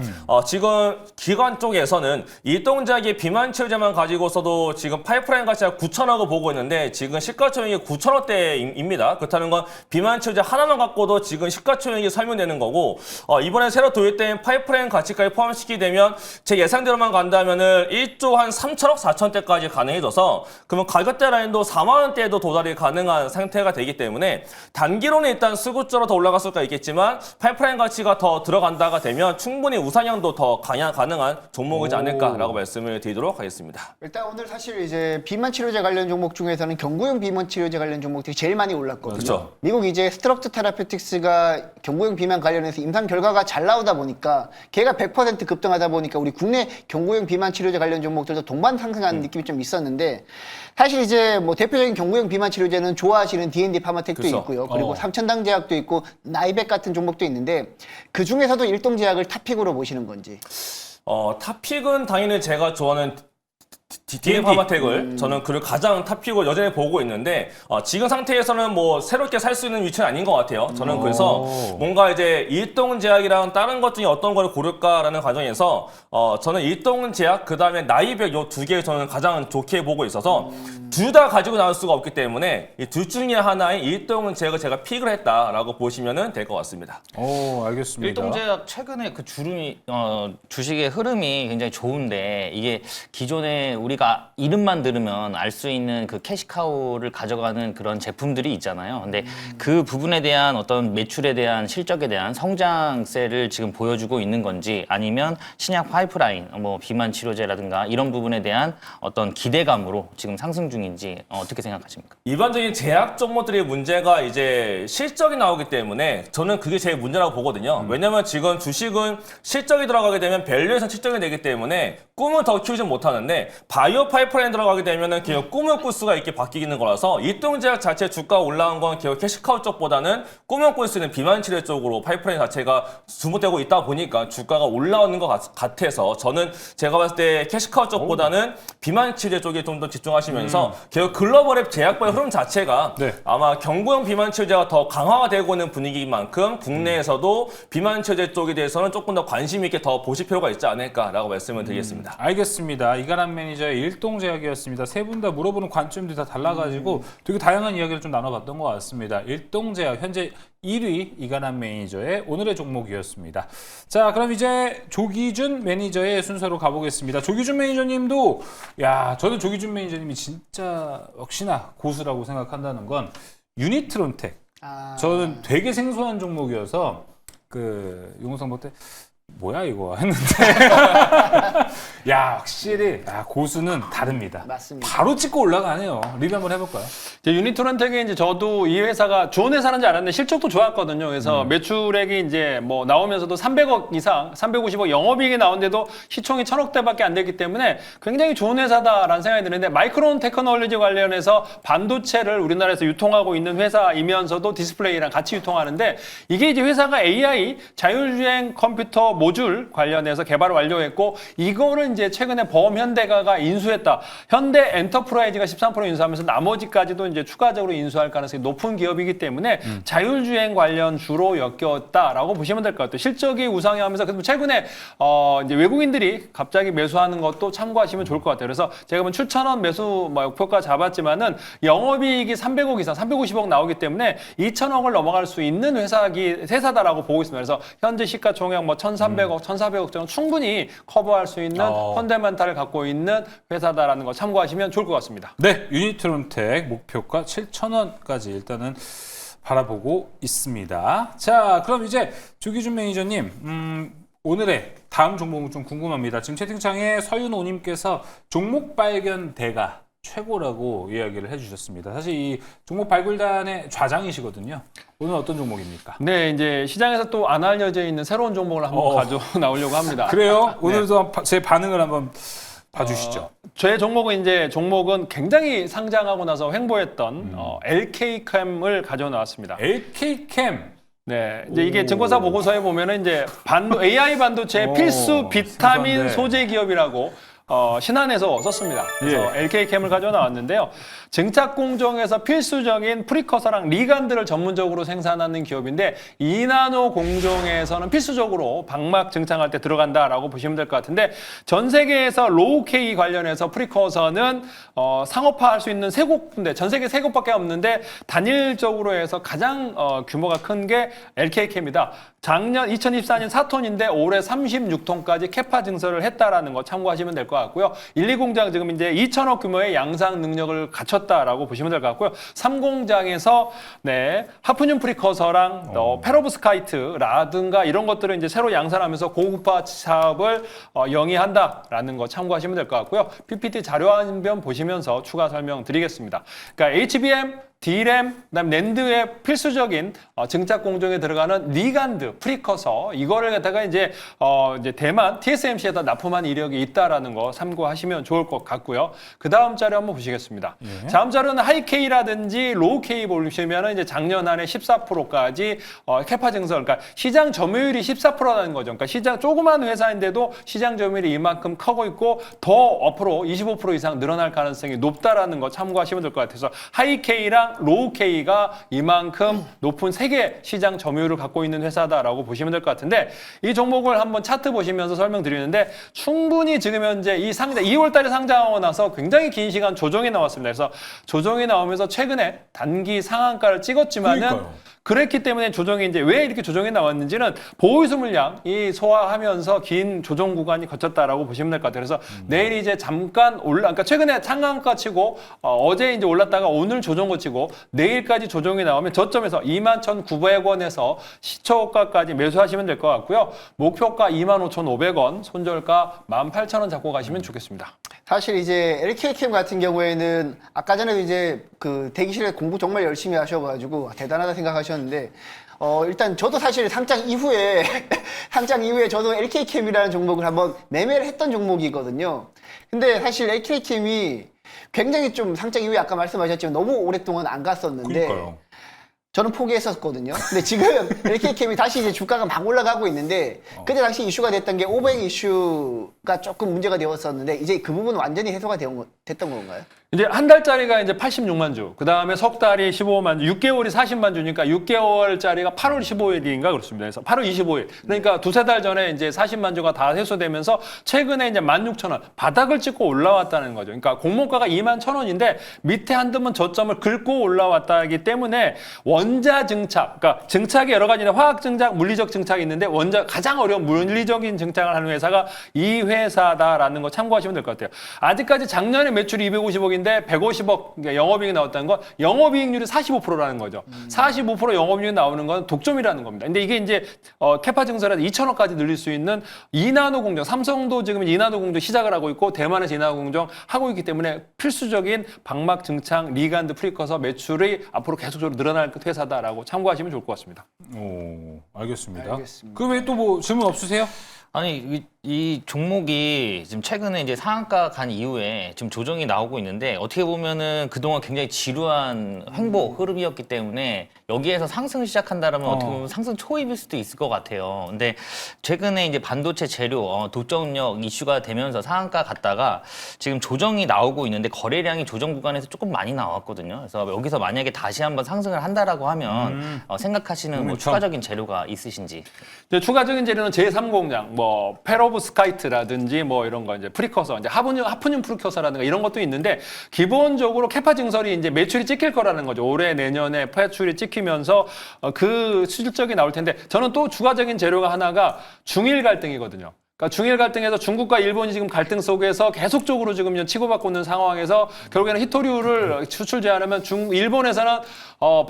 지금 기관 쪽에서는 일동제약의 비만 치료제만 가지고서도 지금 파이프라인 가치가 9천억을 보고 있는데, 지금 시가총액이 9천억대입니다. 그렇다는 건 비만 치료제 하나만 갖고도 지금 시가총액이 설명되는 거고, 이번에 새로 도입된 파이프라인 가치까지 포함시키게 되면 제 예상대로만 간다면은 1조 한 3천억 4천대까지 가능해져서, 그러면 가격대 라인도 4만 원대에도 도달이 가능한 상태가 되기 때문에 단기로는 일단 수급적으로 더 올라갈 수가 있겠지만 파이프라인 가치가 더 들어간다가 되면 충분히 우상향도 더 가능한 종목이지 않을까라고 말씀을 드리도록 하겠습니다. 일단 오늘 사실 이제 비만 치료제 관련 종목 중에서는 경구용 비만 치료제 관련 종목들이 제일 많이 올랐거든요. 그렇죠. 미국 이제 스트럭트 테라피틱스가 경구용 비만 관련해서 임상 결과가 잘 나오다 보니까 걔가 100% 급등하다 보니까 우리 국내 경구용 비만 치료제 관련 종목들도 동반 상승하는 느낌이 좀 있었는데, 사실 이제 뭐 대표적인 경구용 비만 치료제는 좋아하시는 D&D 파마텍도 그렇죠. 있고요. 그리고 삼천당제약도 있고 나이백 같은 종목도 있는데, 그 중에서도 일동제약을 탑픽으로 보시는 건지. 탑픽은 당연히 제가 좋아하는 DM 파마텍을 저는 그를 가장 탑픽으로 여전히 보고 있는데, 지금 상태에서는 뭐 새롭게 살 수 있는 위치는 아닌 것 같아요. 저는 그래서 뭔가 이제 일동제약이랑 다른 것 중에 어떤 걸 고를까라는 과정에서 저는 일동제약 그 다음에 나이백 요 두 개를 저는 가장 좋게 보고 있어서 둘 다 가지고 나올 수가 없기 때문에 이 둘 중에 하나의 일동제약을 제가 픽을 했다라고 보시면 될 것 같습니다. 오, 알겠습니다. 일동제약 최근에 그 주식의 흐름이 굉장히 좋은데, 이게 기존에 우리가 이름만 들으면 알 수 있는 그 캐시카우를 가져가는 그런 제품들이 있잖아요. 근데 그 부분에 대한 어떤 매출에 대한 실적에 대한 성장세를 지금 보여주고 있는 건지, 아니면 신약 파이프라인, 뭐 비만 치료제라든가 이런 부분에 대한 어떤 기대감으로 지금 상승 중인지 어떻게 생각하십니까? 일반적인 제약 종목들의 문제가 이제 실적이 나오기 때문에 저는 그게 제일 문제라고 보거든요. 왜냐면 지금 주식은 실적이 들어가게 되면 밸류에이션 측정이 되기 때문에 꿈을 더 키우지 못하는데, 바이오 파이프라인 들어가게 되면은 그냥 꿈을 꿀 수가 있게 바뀌는 거라서 일동제약 자체 주가 올라온 건 기업 캐시카우 쪽보다는 꿈을 꿀 수 있는 비만 치료 쪽으로 파이프라인 자체가 주목되고 있다 보니까 주가가 올라오는 것 같아서, 저는 제가 봤을 때 캐시카우 쪽보다는 비만 치료 쪽에 좀 더 집중하시면서 기업 글로벌의 제약바의 흐름 자체가 아마 경구용 비만 치료제가 더 강화가 되고 있는 분위기인 만큼 국내에서도 비만 치료제 쪽에 대해서는 조금 더 관심 있게 더 보실 필요가 있지 않을까라고 말씀을 드리겠습니다. 있습니다. 알겠습니다. 이가람 매니저의 일동제약이었습니다. 세 분 다 물어보는 관점들이 다 달라가지고 되게 다양한 이야기를 좀 나눠봤던 것 같습니다. 일동제약 현재 1위 이가람 매니저의 오늘의 종목이었습니다. 자, 그럼 이제 조기준 매니저의 순서로 가보겠습니다. 조기준 매니저님도 저는 조기준 매니저님이 진짜 역시나 고수라고 생각한다는 건 유니트론텍. 저는 되게 생소한 종목이어서 그 용성보 때 뭐야 이거 했는데 확실히 고수는 다릅니다. 맞습니다. 바로 찍고 올라가네요. 리뷰 한번 해볼까요? 유니트론텍이 이제 저도 이 회사가 좋은 회사는 줄 알았는데 실적도 좋았거든요. 그래서 매출액이 이제 뭐 나오면서도 300억 이상, 350억 영업이익이 나오는데도 시총이 1000억대밖에 안 되기 때문에 굉장히 좋은 회사다라는 생각이 드는데 마이크론 테크놀로지 관련해서 반도체를 우리나라에서 유통하고 있는 회사이면서도 디스플레이랑 같이 유통하는데 이게 이제 회사가 AI 자율주행 컴퓨터 모듈 관련해서 개발을 완료했고 이거를 이제 최근에 범현대가가 인수했다. 현대 엔터프라이즈가 13% 인수하면서 나머지까지도 이제 추가적으로 인수할 가능성이 높은 기업이기 때문에 자율주행 관련 주로 엮였다라고 보시면 될 것 같아요. 실적이 우상향하면서 최근에 이제 외국인들이 갑자기 매수하는 것도 참고하시면 좋을 것 같아요. 그래서 제가 7,000원 매수 목표가 잡았지만은 영업이익이 300억 이상, 350억 나오기 때문에 2,000억을 넘어갈 수 있는 회사다라고 보고 있습니다. 그래서 현재 시가총액 1,300억, 1,400억 정도 충분히 커버할 수 있는 펀더멘탈을 갖고 있는 회사다라는 거 참고하시면 좋을 것 같습니다. 네, 유니트론텍 목표가 7,000원까지 일단은 바라보고 있습니다. 자, 그럼 이제 조기준 매니저님, 오늘의 다음 종목은 좀 궁금합니다. 지금 채팅창에 서윤호님께서 종목 발견 대가 최고라고 이야기를 해주셨습니다. 사실 이 종목 발굴단의 좌장이시거든요. 오늘 어떤 종목입니까? 네, 이제 시장에서 또 안 알려져 있는 새로운 종목을 한번 가져 나오려고 합니다. 그래요? 오늘도 제 반응을 한번 봐주시죠. 제 종목은 굉장히 상장하고 나서 횡보했던 LK캠을 가져 나왔습니다. LK캠. 네, 이제 이게 증권사 보고서에 보면은 이제 AI 반도체 필수 비타민 생소한데. 소재 기업이라고 신한에서 썼습니다. 그래서 LK캠을 가져 나왔는데요. 증착 공정에서 필수적인 프리커서랑 리간드를 전문적으로 생산하는 기업인데 2나노 공정에서는 필수적으로 방막 증착할 때 들어간다라고 보시면 될 것 같은데 전 세계에서 로우 K 관련해서 프리커서는 상업화할 수 있는 세 곳인데 전 세계 세 곳밖에 없는데 단일적으로 해서 가장 규모가 큰 게 LK캠이다. 작년 2024년 4톤인데 올해 36톤까지 캐파 증설을 했다라는 거 참고하시면 될 것 같고요. 1, 2공장 지금 이제 2천억 규모의 양산 능력을 갖췄다라고 보시면 될 것 같고요. 3공장에서 하프늄 프리커서랑 페로브스카이트라든가 이런 것들을 이제 새로 양산하면서 고급화 사업을 영위한다라는 거 참고하시면 될 것 같고요. PPT 자료 한 편 보시면서 추가 설명 드리겠습니다. 그러니까 HBM D램, 그다음 낸드의 필수적인 증착 공정에 들어가는 리간드, 프리커서 이거를 갖다가 이제 대만 TSMC에다 납품한 이력이 있다라는 거 참고하시면 좋을 것 같고요. 그 다음 자료 한번 보시겠습니다. 다음 자료는 하이K라든지 로우K 보시면은 이제 작년 한 해 14%까지 캐파 증설, 그러니까 시장 점유율이 14%라는 거죠. 그러니까 시장 조그만 회사인데도 시장 점유율이 이만큼 커고 있고 더 앞으로 25% 이상 늘어날 가능성이 높다라는 거 참고하시면 될 것 같아서 하이K랑 로우 K가 이만큼 높은 세계 시장 점유율을 갖고 있는 회사다라고 보시면 될 것 같은데 이 종목을 한번 차트 보시면서 설명드리는데 충분히 지금 현재 이 2월 달에 상장하고 나서 굉장히 긴 시간 조정이 나왔습니다. 그래서 조정이 나오면서 최근에 단기 상한가를 찍었지만은 그러니까요. 그랬기 때문에 조정이 이제 왜 이렇게 조정이 나왔는지는 보유수 물량이 소화하면서 긴 조정 구간이 거쳤다라고 보시면 될 것 같아요. 그래서 내일 이제 잠깐 그러니까 최근에 상한가 치고 어제 이제 올랐다가 오늘 조정 거치고 내일까지 조정이 나오면 저점에서 21,900원에서 시초가까지 매수하시면 될 것 같고요. 목표가 25,500원, 손절가 18,000원 잡고 가시면 좋겠습니다. 사실 이제 LK캠 같은 경우에는 아까 전에도 이제 그 대기실에 공부 정말 열심히 하셔가지고 대단하다 생각하셨는데 일단 저도 사실 상장 이후에 저도 LK캠이라는 종목을 한번 매매를 했던 종목이거든요. 근데 사실 LK캠이 굉장히 좀 상장 이후에 아까 말씀하셨지만 너무 오랫동안 안 갔었는데 그러니까요. 저는 포기했었거든요. 근데 지금 LK캠이 다시 이제 주가가 막 올라가고 있는데 그때 당시 이슈가 됐던 게 500 이슈가 조금 문제가 되었었는데 이제 그 부분은 완전히 해소가 됐던 건가요? 이제 한 달짜리가 이제 86만 주, 그 다음에 석 달이 15만 주, 6개월이 40만 주니까 6개월짜리가 8월 15일인가 그렇습니다. 그래서 8월 25일. 그러니까 두세 달 전에 이제 40만 주가 다 해소되면서 최근에 이제 16,000원 바닥을 찍고 올라왔다는 거죠. 그러니까 공모가가 21,000원인데 밑에 한두 번 저점을 긁고 올라왔다기 때문에 원자 증착, 그러니까 증착이 여러 가지인데 화학 증착, 물리적 증착이 있는데 가장 어려운 물리적인 증착을 하는 회사가 이 회사다라는 거 참고하시면 될 것 같아요. 아직까지 작년에 매출이 250억인데 150억 그러니까 영업이익이 나왔다는 건 영업이익률이 45%라는 거죠. 45% 영업이익이 나오는 건 독점이라는 겁니다. 근데 이게 이제 캐파 증설에서 2,000억까지 늘릴 수 있는 2나노 공정, 삼성도 지금 2나노 공정 시작을 하고 있고 대만에서 2나노 공정 하고 있기 때문에 필수적인 방막 증착, 리간드 프리커서 매출이 앞으로 계속적으로 늘어날 회사다라고 참고하시면 좋을 것 같습니다. 오, 알겠습니다. 알겠습니다. 그 외에 또 뭐 질문 없으세요? 아니 이 종목이 지금 최근에 이제 상한가 간 이후에 지금 조정이 나오고 있는데 어떻게 보면은 그동안 굉장히 지루한 횡보 흐름이었기 때문에 여기에서 상승을 시작한다라면 어떻게 보면 상승 초입일 수도 있을 것 같아요. 근데 최근에 이제 반도체 재료 독점력 이슈가 되면서 상한가 갔다가 지금 조정이 나오고 있는데 거래량이 조정 구간에서 조금 많이 나왔거든요. 그래서 여기서 만약에 다시 한번 상승을 한다라고 하면 생각하시는 뭐 추가적인 재료가 있으신지. 이제 추가적인 재료는 제3공장, 뭐 페로브스카이트라든지 뭐 이런 거 이제 프리커서, 이제 하프늄 프리커서라든가 이런 것도 있는데 기본적으로 캐파 증설이 이제 매출이 찍힐 거라는 거죠. 올해 내년에 매출이 찍히면서 그 실적이 나올 텐데 저는 또 추가적인 재료가 하나가 중일 갈등이거든요. 그러니까 중일 갈등에서 중국과 일본이 지금 갈등 속에서 계속적으로 지금 치고받고 있는 상황에서 결국에는 히토류를 수출 제한하면 일본에서는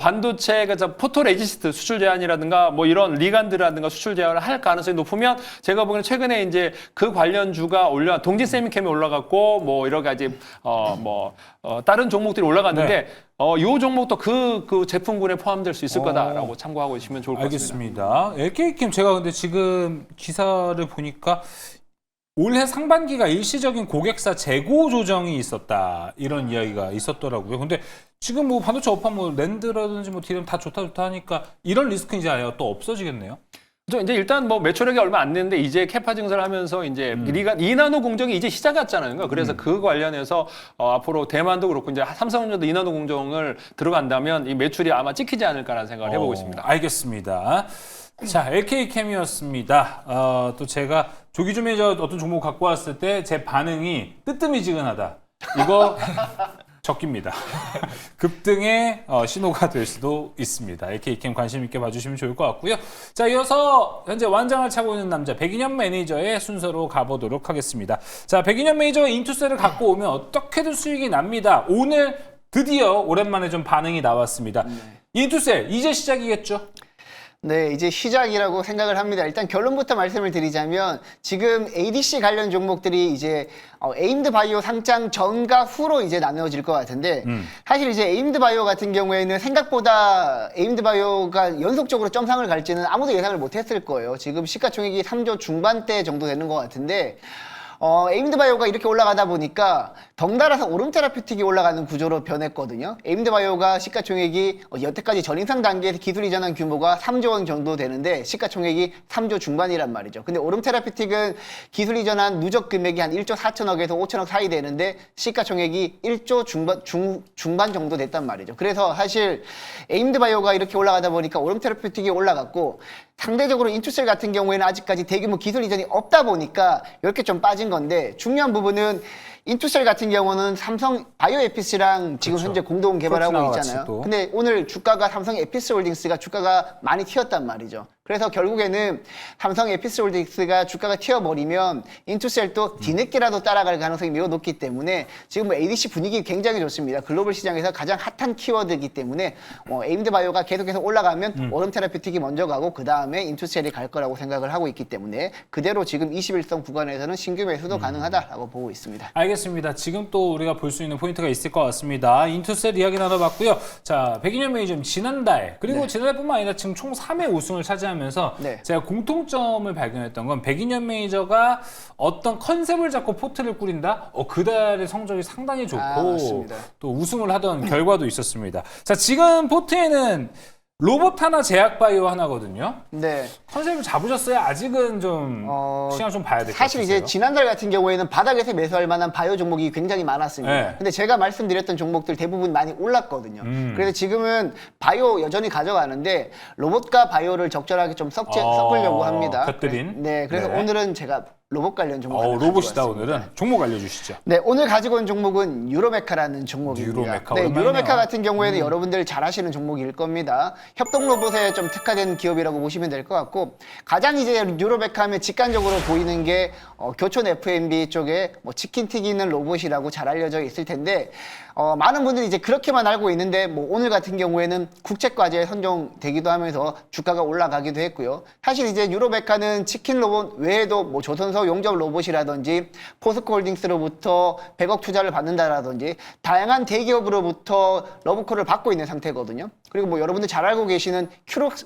반도체 그래서 포토레지스트 수출 제한이라든가 뭐 이런 리간드라든가 수출 제한을 할 가능성이 높으면 제가 보기에는 최근에 이제 그 관련주가 동지 세미캠이 올라갔고 뭐 여러 가지 다른 종목들이 올라갔는데 요 종목도 그 제품군에 포함될 수 있을 거다라고 참고하고 있으면 좋을 것 같습니다. 알겠습니다. LK캠 제가 근데 지금 기사를 보니까 올해 상반기가 일시적인 고객사 재고 조정이 있었다 이런 이야기가 있었더라고요. 근데 지금 뭐 반도체 업황 뭐 랜드라든지 뭐 디램 다 좋다 하니까 이런 리스크는 이제 아예 또 없어지겠네요. 이제 일단 뭐 매출액이 얼마 안 되는데 이제 캐파 증설을 하면서 이제 2나노 공정이 이제 시작했잖아요. 그래서 그 관련해서 앞으로 대만도 그렇고 이제 삼성전자도 2나노 공정을 들어간다면 이 매출이 아마 찍히지 않을까라는 생각을 해보고 있습니다. 알겠습니다. 자, LK캠이었습니다. 또 제가 조기주 매니저 어떤 종목 갖고 왔을 때 제 반응이 뜨뜨미지근하다. 이거 적깁니다. 급등의 신호가 될 수도 있습니다. LK캠 관심 있게 봐주시면 좋을 것 같고요. 자, 이어서 현재 완장을 차고 있는 남자 백인현 매니저의 순서로 가보도록 하겠습니다. 자, 백인현 매니저가 인투셀을 갖고 오면 어떻게든 수익이 납니다. 오늘 드디어 오랜만에 좀 반응이 나왔습니다. 인투셀 이제 시작이겠죠? 네, 이제 시작이라고 생각을 합니다. 일단 결론부터 말씀을 드리자면 지금 ADC 관련 종목들이 이제 에임드 바이오 상장 전과 후로 이제 나누어질 것 같은데 사실 이제 에임드 바이오 같은 경우에는 생각보다 에임드 바이오가 연속적으로 점상을 갈지는 아무도 예상을 못했을 거예요. 지금 시가총액이 3조 중반대 정도 되는 것 같은데 에임드 바이오가 이렇게 올라가다 보니까 덩달아서 오름 테라피틱이 올라가는 구조로 변했거든요. 에임드 바이오가 시가총액이 여태까지 전인상 단계에서 기술 이전한 규모가 3조 원 정도 되는데 시가총액이 3조 중반이란 말이죠. 근데 오름 테라피틱은 기술 이전한 누적 금액이 한 1조 4천억에서 5천억 사이 되는데 시가총액이 1조 중반 정도 됐단 말이죠. 그래서 사실 에임드 바이오가 이렇게 올라가다 보니까 오름 테라피틱이 올라갔고 상대적으로 인투셀 같은 경우에는 아직까지 대규모 기술 이전이 없다 보니까 이렇게 좀 빠진 건데 중요한 부분은 인투셀 같은 경우는 삼성 바이오 에피스랑 지금 현재 공동 개발하고 있잖아요. 근데 오늘 주가가 삼성 에피스 홀딩스가 주가가 많이 튀었단 말이죠. 그래서 결국에는 삼성 에피스 홀딩스가 주가가 튀어버리면 인투셀도 뒤늦게라도 따라갈 가능성이 매우 높기 때문에 지금 뭐 ADC 분위기 굉장히 좋습니다. 글로벌 시장에서 가장 핫한 키워드이기 때문에 에임드 바이오가 계속해서 올라가면 오름 테라피틱이 먼저 가고 그 다음에 인투셀이 갈 거라고 생각을 하고 있기 때문에 그대로 지금 21선 구간에서는 신규 매수도 가능하다라고 보고 있습니다. 알겠습니다. 지금 또 우리가 볼 수 있는 포인트가 있을 것 같습니다. 인투셀 이야기 나눠봤고요. 자, 백인현 매니저 지난달 그리고 지난달뿐만 아니라 지금 총 3회 우승을 차지하면서 제가 공통점을 발견했던 건 백인현 매니저가 어떤 컨셉을 잡고 포트를 꾸린다? 그달의 성적이 상당히 좋고 맞습니다. 또 우승을 하던 결과도 있었습니다. 자, 지금 포트에는 로봇 하나, 제약바이오 하나거든요. 네. 컨셉을 잡으셨어요? 아직은 좀 시간 좀 봐야 될 것 같아요. 사실 이제 지난달 같은 경우에는 바닥에서 매수할 만한 바이오 종목이 굉장히 많았습니다. 네. 근데 제가 말씀드렸던 종목들 대부분 많이 올랐거든요. 그래서 지금은 바이오 여전히 가져가는데 로봇과 바이오를 적절하게 좀 섞으려고 합니다. 곁들인. 네, 그래서 네. 오늘은 제가 로봇 관련 종목 하나 로봇이다 가져왔습니다. 오늘은. 종목 알려주시죠. 네, 오늘 가지고 온 종목은 유로메카라는 종목입니다. 유로메카, 네, 오랜만이네요. 유로메카 같은 경우에는 여러분들 잘 아시는 종목일 겁니다. 협동 로봇에 좀 특화된 기업이라고 보시면 될 것 같고, 가장 이제 유로메카 하면 직관적으로 보이는 게 교촌 F&B 쪽에 뭐 치킨 튀기는 로봇이라고 잘 알려져 있을 텐데, 많은 분들이 이제 그렇게만 알고 있는데, 뭐 오늘 같은 경우에는 국책과제에 선정되기도 하면서 주가가 올라가기도 했고요. 사실 이제 유로메카는 치킨 로봇 외에도 뭐 조선소 용접 로봇이라든지 포스코홀딩스로부터 100억 투자를 받는다라든지 다양한 대기업으로부터 러브콜을 받고 있는 상태거든요. 그리고 뭐 여러분들 잘 알고 계시는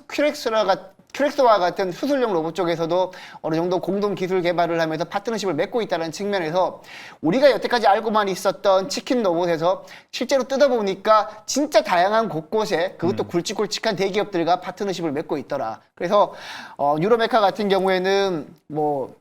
큐렉스와 같은 수술용 로봇 쪽에서도 어느 정도 공동 기술 개발을 하면서 파트너십을 맺고 있다는 측면에서 우리가 여태까지 알고만 있었던 치킨 로봇에서 실제로 뜯어보니까 진짜 다양한 곳곳에 그것도 굵직굵직한 대기업들과 파트너십을 맺고 있더라. 그래서 유로메카 같은 경우에는 뭐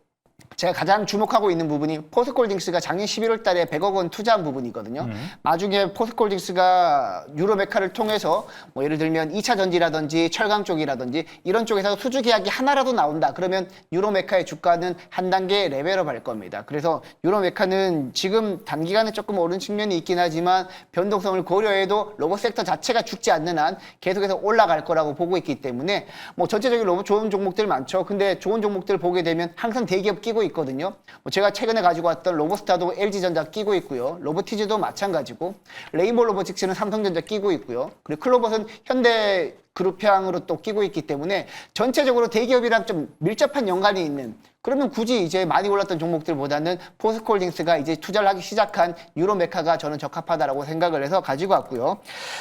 제가 가장 주목하고 있는 부분이 포스코홀딩스가 작년 11월 달에 100억 원 투자한 부분이거든요. 나중에 포스코홀딩스가 유로메카를 통해서 뭐 예를 들면 2차 전지라든지 철강 쪽이라든지 이런 쪽에서 수주 계약이 하나라도 나온다. 그러면 유로메카의 주가는 한 단계 레벨업 할 겁니다. 그래서 유로메카는 지금 단기간에 조금 오른 측면이 있긴 하지만 변동성을 고려해도 로봇 섹터 자체가 죽지 않는 한 계속해서 올라갈 거라고 보고 있기 때문에 뭐 전체적인 로봇 좋은 종목들 많죠. 근데 좋은 종목들 보게 되면 항상 대기업 끼고 있거든요. 뭐 제가 최근에 가지고 왔던 로봇스타도 LG전자 끼고 있고요. 로보티즈도 마찬가지고 레인보우 로보틱스는 삼성전자 끼고 있고요. 그리고 클로봇은 현대 그룹향으로 또 끼고 있기 때문에 전체적으로 대기업이랑 좀 밀접한 연관이 있는, 그러면 굳이 이제 많이 올랐던 종목들보다는 포스코홀딩스가 이제 투자를 하기 시작한 유로메카가 저는 적합하다라고 생각을 해서 가지고 왔고요.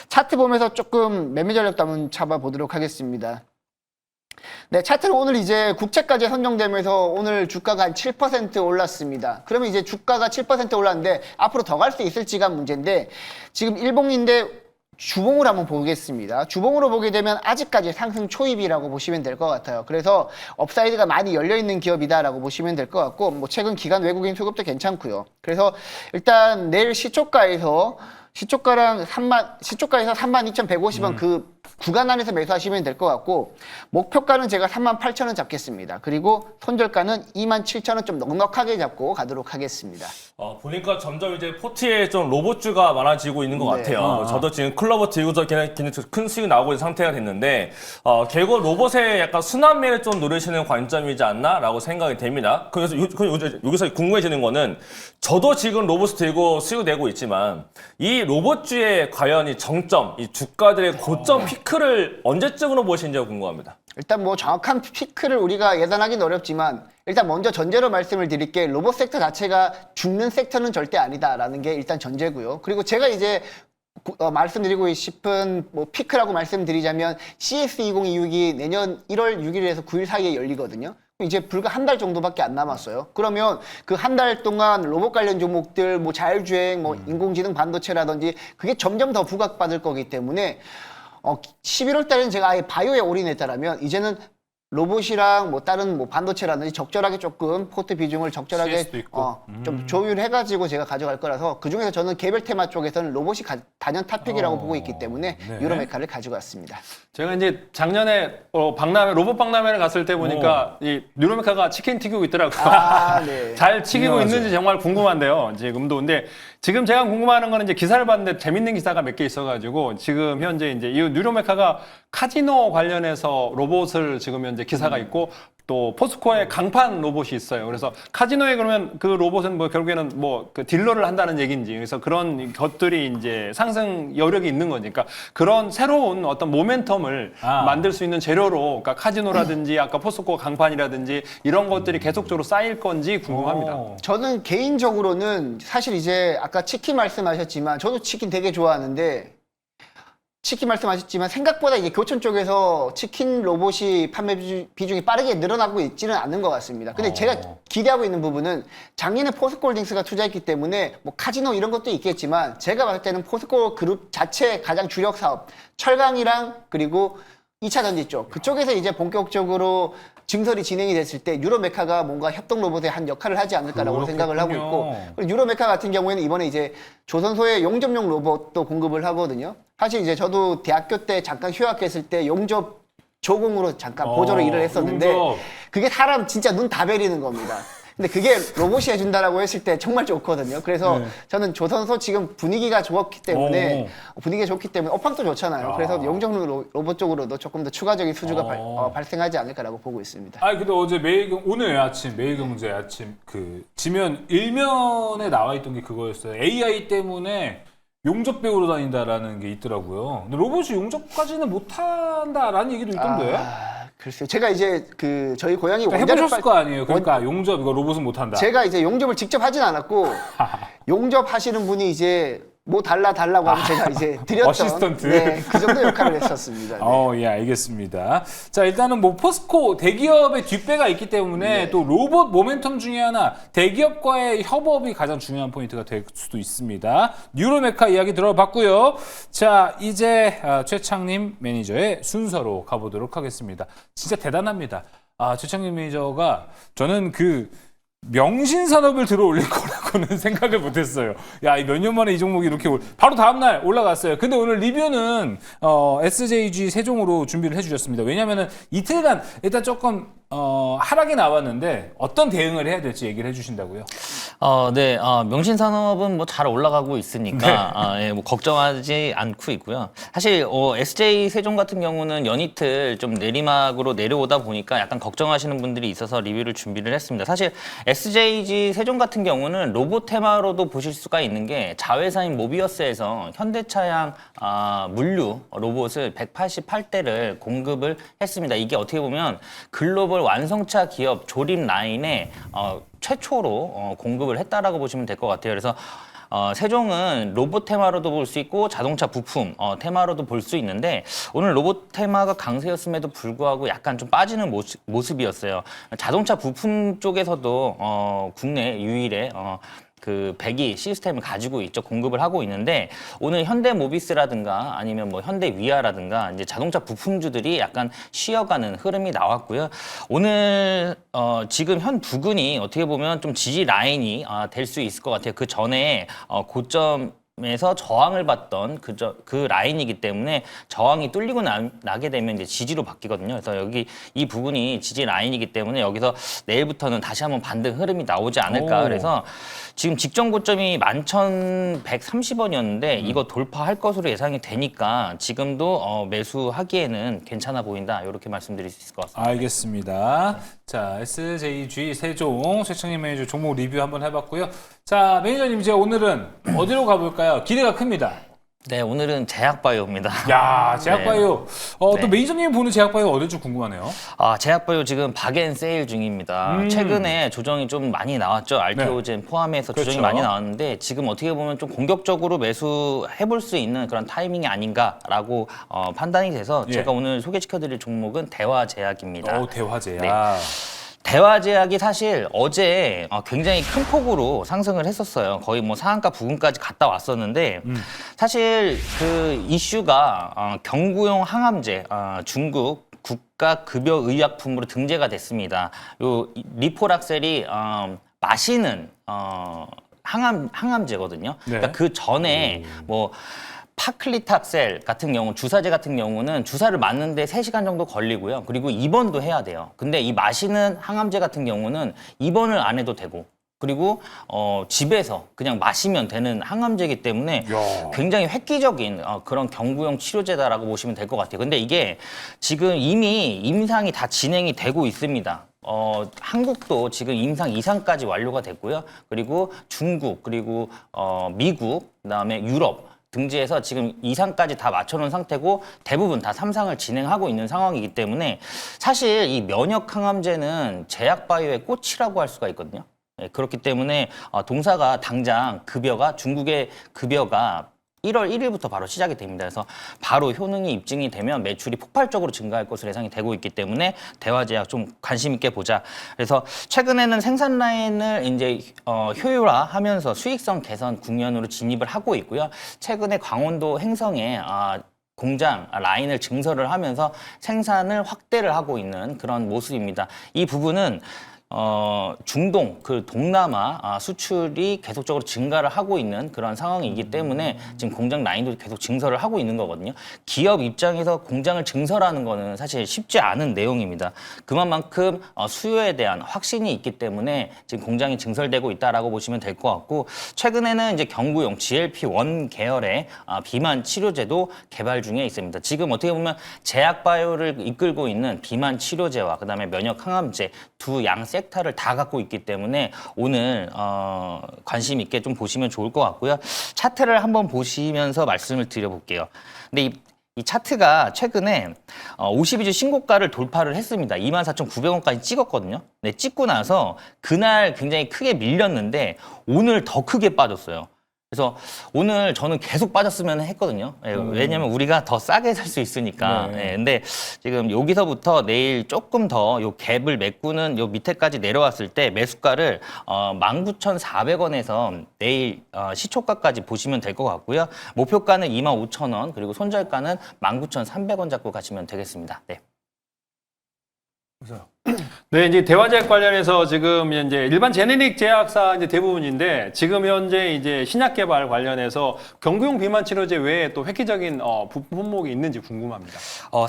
차트 보면서 조금 매매 전략도 한번 잡아보도록 하겠습니다. 네, 차트는 오늘 이제 국채까지 선정되면서 오늘 주가가 한 7% 올랐습니다. 그러면 이제 주가가 7% 올랐는데 앞으로 더 갈 수 있을지가 문제인데, 지금 일봉인데 주봉을 한번 보겠습니다. 주봉으로 보게 되면 아직까지 상승 초입이라고 보시면 될 것 같아요. 그래서 업사이드가 많이 열려있는 기업이다라고 보시면 될 것 같고, 뭐 최근 기관 외국인 수급도 괜찮고요. 그래서 일단 내일 시초가에서 32,150원 그 구간 안에서 매수하시면 될 것 같고, 목표가는 제가 38,000원 잡겠습니다. 그리고 손절가는 27,000원 좀 넉넉하게 잡고 가도록 하겠습니다. 보니까 점점 이제 포트에 좀 로봇주가 많아지고 있는 것 네. 같아요. 저도 지금 클로버 들고서 굉장히 큰 수익이 나오고 있는 상태가 됐는데, 결국 로봇의 약간 순환매를 좀 노리시는 관점이지 않나라고 생각이 됩니다. 그래서 여기서 궁금해지는 거는, 저도 지금 로봇을 들고 수익을 내고 있지만, 이 로봇주의 과연 이 정점, 이 주가들의 고점 피크를 언제쯤으로 보시는지가 궁금합니다. 일단 뭐 정확한 피크를 우리가 예단하기는 어렵지만, 일단 먼저 전제로 말씀을 드릴게, 로봇 섹터 자체가 죽는 섹터는 절대 아니다라는 게 일단 전제고요. 그리고 제가 이제 말씀드리고 싶은 뭐 피크라고 말씀드리자면 CS2026이 내년 1월 6일에서 9일 사이에 열리거든요. 이제 불과 한 달 정도밖에 안 남았어요. 그러면 그 한 달 동안 로봇 관련 종목들, 뭐 자율주행, 뭐 인공지능 반도체라든지 그게 점점 더 부각받을 거기 때문에 11월 달에는 제가 아예 바이오에 올인했다라면 이제는 로봇이랑 뭐 다른 뭐 반도체라든지 적절하게 조금 포트 비중을 적절하게 CS도 있고. 좀 조율해가지고 제가 가져갈 거라서, 그 중에서 저는 개별 테마 쪽에서는 로봇이 단연 탑픽이라고 보고 있기 때문에 네. 유로메카를 가지고 왔습니다. 제가 이제 작년에 로봇 박람회를 갔을 때 보니까 이 유로메카가 치킨 튀기고 있더라고요. 아, 네. 잘 튀기고 유명하죠. 있는지 정말 궁금한데요. 지금도. 근데 지금 제가 궁금해하는 거는 이제 기사를 봤는데 재밌는 기사가 몇 개 있어가지고, 지금 현재 이제 이 유로메카가 카지노 관련해서 로봇을 지금 현재 기사가 있고, 또 포스코의 강판 로봇이 있어요. 그래서 카지노에 그러면 그 로봇은 뭐 결국에는 뭐 그 딜러를 한다는 얘기인지, 그래서 그런 것들이 이제 상승 여력이 있는 거니까, 그런 새로운 어떤 모멘텀을 만들 수 있는 재료로, 그러니까 카지노라든지 아까 포스코 강판이라든지 이런 것들이 계속적으로 쌓일 건지 궁금합니다. 저는 개인적으로는 사실 이제 아까 치킨 말씀하셨지만, 저도 치킨 되게 좋아하는데, 치킨 말씀하셨지만 생각보다 이제 교촌 쪽에서 치킨 로봇이 판매 비중이 빠르게 늘어나고 있지는 않는 것 같습니다. 근데 제가 기대하고 있는 부분은, 작년에 포스코홀딩스가 투자했기 때문에 뭐 카지노 이런 것도 있겠지만, 제가 봤을 때는 포스코 그룹 자체 가장 주력 사업 철강이랑 그리고 2차 전지 쪽 그쪽에서 이제 본격적으로 증설이 진행이 됐을 때 유로메카가 뭔가 협동 로봇의 한 역할을 하지 않을까라고 생각을 하고 있고 그리고 유로메카 같은 경우에는 이번에 이제 조선소에 용접용 로봇도 공급을 하거든요. 사실 이제 저도 대학교 때 잠깐 휴학했을 때 용접 조공으로 잠깐 보조로 일을 했었는데 용접. 그게 사람 진짜 눈 다 베리는 겁니다. 근데 그게 로봇이 해준다라고 했을 때 정말 좋거든요. 그래서 저는 조선소 지금 분위기가 좋기 때문에 업황도 좋잖아요. 그래서 용접용 로봇 쪽으로도 조금 더 추가적인 수주가 발생하지 않을까라고 보고 있습니다. 아 근데 어제 오늘 아침 매일경제 아침 그 지면 일면에 나와 있던 게 그거였어요. AI 때문에 용접 배우로 다닌다라는 게 있더라고요. 근데 로봇이 용접까지는 못한다라는 얘기도 있던데. 글쎄요. 제가 이제 그 저희 고양이 그러니까 해보셨을 거 아니에요. 그러니까 용접 이거 로봇은 못한다. 제가 이제 용접을 직접 하진 않았고 용접하시는 분이 이제 뭐 달라고 하면 제가 이제 드렸던 어시스턴트. 네, 그 정도 역할을 했었습니다. 네. 예, 알겠습니다. 자, 일단은 뭐 포스코 대기업의 뒷배가 있기 때문에 또 로봇 모멘텀 중에 하나 대기업과의 협업이 가장 중요한 포인트가 될 수도 있습니다. 뉴로메카 이야기 들어봤고요. 자, 이제 최창림 매니저의 순서로 가보도록 하겠습니다. 진짜 대단합니다. 최창림 매니저가 저는 그 명신산업을 들어 올릴 거라고는 생각을 못했어요. 야, 몇 년 만에 이 종목이 이렇게 바로 다음날 올라갔어요. 근데 오늘 리뷰는 SJG 세종으로 준비를 해주셨습니다. 왜냐하면 이틀간 일단 조금 하락이 나왔는데 어떤 대응을 해야 될지 얘기를 해주신다고요? 네, 명신산업은 뭐 잘 올라가고 있으니까 예, 뭐 걱정하지 않고 있고요. 사실 SJ 세종 같은 경우는 연이틀 좀 내리막으로 내려오다 보니까 약간 걱정하시는 분들이 있어서 리뷰를 준비를 했습니다. 사실 SJG 세종 같은 경우는 로봇 테마로도 보실 수가 있는 게 자회사인 모비어스에서 현대차양 물류 로봇을 188대를 공급을 했습니다. 이게 어떻게 보면 글로벌 완성차 기업 조립 라인에 최초로 공급을 했다라고 보시면 될 것 같아요. 그래서 세종은 로봇 테마로도 볼 수 있고 자동차 부품 테마로도 볼 수 있는데 오늘 로봇 테마가 강세였음에도 불구하고 약간 좀 빠지는 모습이었어요. 자동차 부품 쪽에서도 국내 유일의 그 배기 시스템을 가지고 있죠. 공급을 하고 있는데 오늘 현대모비스라든가 아니면 뭐 현대위아라든가 이제 자동차 부품주들이 약간 쉬어가는 흐름이 나왔고요. 오늘 지금 현 부근이 어떻게 보면 좀 지지 라인이 될 수 있을 것 같아요. 그 전에 고점에서 저항을 받던 그 라인이기 때문에 저항이 뚫리고 나게 되면 이제 지지로 바뀌거든요. 그래서 여기 이 부분이 지지 라인이기 때문에 여기서 내일부터는 다시 한번 반등 흐름이 나오지 않을까. 그래서 지금 직전 고점이 11,130원이었는데 이거 돌파할 것으로 예상이 되니까 지금도 매수하기에는 괜찮아 보인다. 이렇게 말씀드릴 수 있을 것 같습니다. 알겠습니다. 자, SJG 세종 최창림 매니저 종목 리뷰 한번 해봤고요. 자, 매니저님 이제 오늘은 어디로 가볼까요? 기대가 큽니다. 네, 오늘은 제약바이오입니다. 야, 제약바이오. 네. 또 매니저님 보는 제약바이오 어딜지 궁금하네요. 제약바이오 지금 박앤세일 중입니다. 최근에 조정이 좀 많이 나왔죠. 알테오젠 포함해서 그렇죠. 조정이 많이 나왔는데 지금 어떻게 보면 좀 공격적으로 매수해볼 수 있는 그런 타이밍이 아닌가라고 판단이 돼서 예. 제가 오늘 소개시켜드릴 종목은 대화제약입니다. 대화제약. 네. 대화제약이 사실 어제 굉장히 큰 폭으로 상승을 했었어요. 거의 뭐 상한가 부근까지 갔다 왔었는데 사실 그 이슈가 경구용 항암제 중국 국가급여의약품으로 등재가 됐습니다. 요 리포락셀이 마시는 항암제거든요. 그러니까 그 전에 뭐 파클리탁셀 같은 경우, 주사제 같은 경우는 주사를 맞는데 3시간 정도 걸리고요. 그리고 입원도 해야 돼요. 근데 이 마시는 항암제 같은 경우는 입원을 안 해도 되고 그리고 집에서 그냥 마시면 되는 항암제이기 때문에 굉장히 획기적인 그런 경구용 치료제다라고 보시면 될 것 같아요. 근데 이게 지금 이미 임상이 다 진행이 되고 있습니다. 한국도 지금 임상 2상까지 완료가 됐고요. 그리고 중국, 그리고 미국, 그다음에 유럽 등지에서 지금 2상까지 다 맞춰놓은 상태고 대부분 다 3상을 진행하고 있는 상황이기 때문에 사실 이 면역 항암제는 제약바이오의 꽃이라고 할 수가 있거든요. 네, 그렇기 때문에 동사가 당장 중국의 급여가 1월 1일부터 바로 시작이 됩니다. 그래서 바로 효능이 입증이 되면 매출이 폭발적으로 증가할 것으로 예상이 되고 있기 때문에 대화제약 좀 관심 있게 보자. 그래서 최근에는 생산 라인을 이제 효율화하면서 수익성 개선 국면으로 진입을 하고 있고요. 최근에 강원도 행성에 공장 라인을 증설을 하면서 생산을 확대를 하고 있는 그런 모습입니다. 이 부분은 중동, 그 동남아 수출이 계속적으로 증가를 하고 있는 그런 상황이기 때문에 지금 공장 라인도 계속 증설을 하고 있는 거거든요. 기업 입장에서 공장을 증설하는 거는 사실 쉽지 않은 내용입니다. 그만큼 수요에 대한 확신이 있기 때문에 지금 공장이 증설되고 있다라고 보시면 될 것 같고, 최근에는 이제 경구용 GLP-1 계열의 비만 치료제도 개발 중에 있습니다. 지금 어떻게 보면 제약바이오를 이끌고 있는 비만 치료제와 그다음에 면역 항암제 두 양 섹터를 다 갖고 있기 때문에 오늘 관심 있게 좀 보시면 좋을 것 같고요. 차트를 한번 보시면서 말씀을 드려볼게요. 근데 이 차트가 최근에 52주 신고가를 돌파를 했습니다. 24,900원까지 찍었거든요. 네, 찍고 나서 그날 굉장히 크게 밀렸는데 오늘 더 크게 빠졌어요. 그래서 오늘 저는 계속 빠졌으면 했거든요. 예, 왜냐면 우리가 더 싸게 살 수 있으니까. 네. 예, 근데 지금 여기서부터 내일 조금 더 요 갭을 메꾸는 요 밑에까지 내려왔을 때 매수가를 19,400원에서 내일 시초가까지 보시면 될 것 같고요. 목표가는 25,000원, 그리고 손절가는 19,300원 잡고 가시면 되겠습니다. 네. 네, 이제 대화제약 관련해서 지금 이제 일반 제네릭 제약사 이제 대부분인데 지금 현재 이제 신약 개발 관련해서 경구용 비만 치료제 외에 또 획기적인 부품 품목이 있는지 궁금합니다.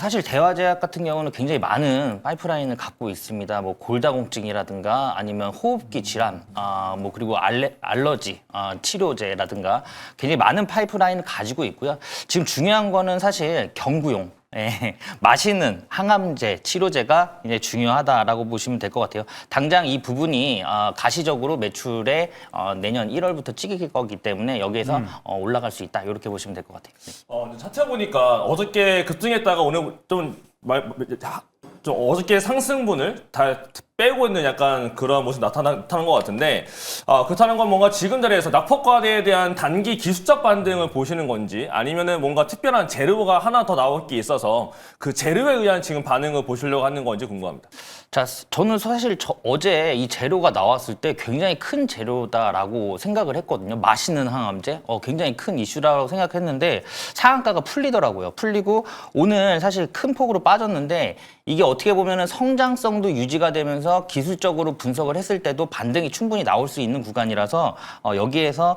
사실 대화제약 같은 경우는 굉장히 많은 파이프라인을 갖고 있습니다. 뭐 골다공증이라든가 아니면 호흡기 질환, 뭐 그리고 알러지 치료제라든가 굉장히 많은 파이프라인을 가지고 있고요. 지금 중요한 거는 사실 경구용. 예, 맛있는 항암제, 치료제가 이제 중요하다라고 보시면 될 것 같아요. 당장 이 부분이 가시적으로 매출에 내년 1월부터 찍힐 거기 때문에 여기에서 올라갈 수 있다. 이렇게 보시면 될 것 같아요. 네. 차트 보니까 어저께 급등했다가 오늘 좀 어저께 상승분을 다 빼고 있는 약간 그런 모습이 나타나는 것 같은데, 그렇다는 건 뭔가 지금 자리에서 낙폭과대에 대한 단기 기술적 반등을 보시는 건지, 아니면은 뭔가 특별한 재료가 하나 더 나올 게 있어서 그 재료에 의한 지금 반응을 보시려고 하는 건지 궁금합니다. 자, 저는 사실 어제 이 재료가 나왔을 때 굉장히 큰 재료다라고 생각을 했거든요. 맛있는 항암제, 굉장히 큰 이슈라고 생각했는데 상한가가 풀리더라고요. 풀리고 오늘 사실 큰 폭으로 빠졌는데 이게 어떻게 보면은 성장성도 유지가 되면서 기술적으로 분석을 했을 때도 반등이 충분히 나올 수 있는 구간이라서 여기에서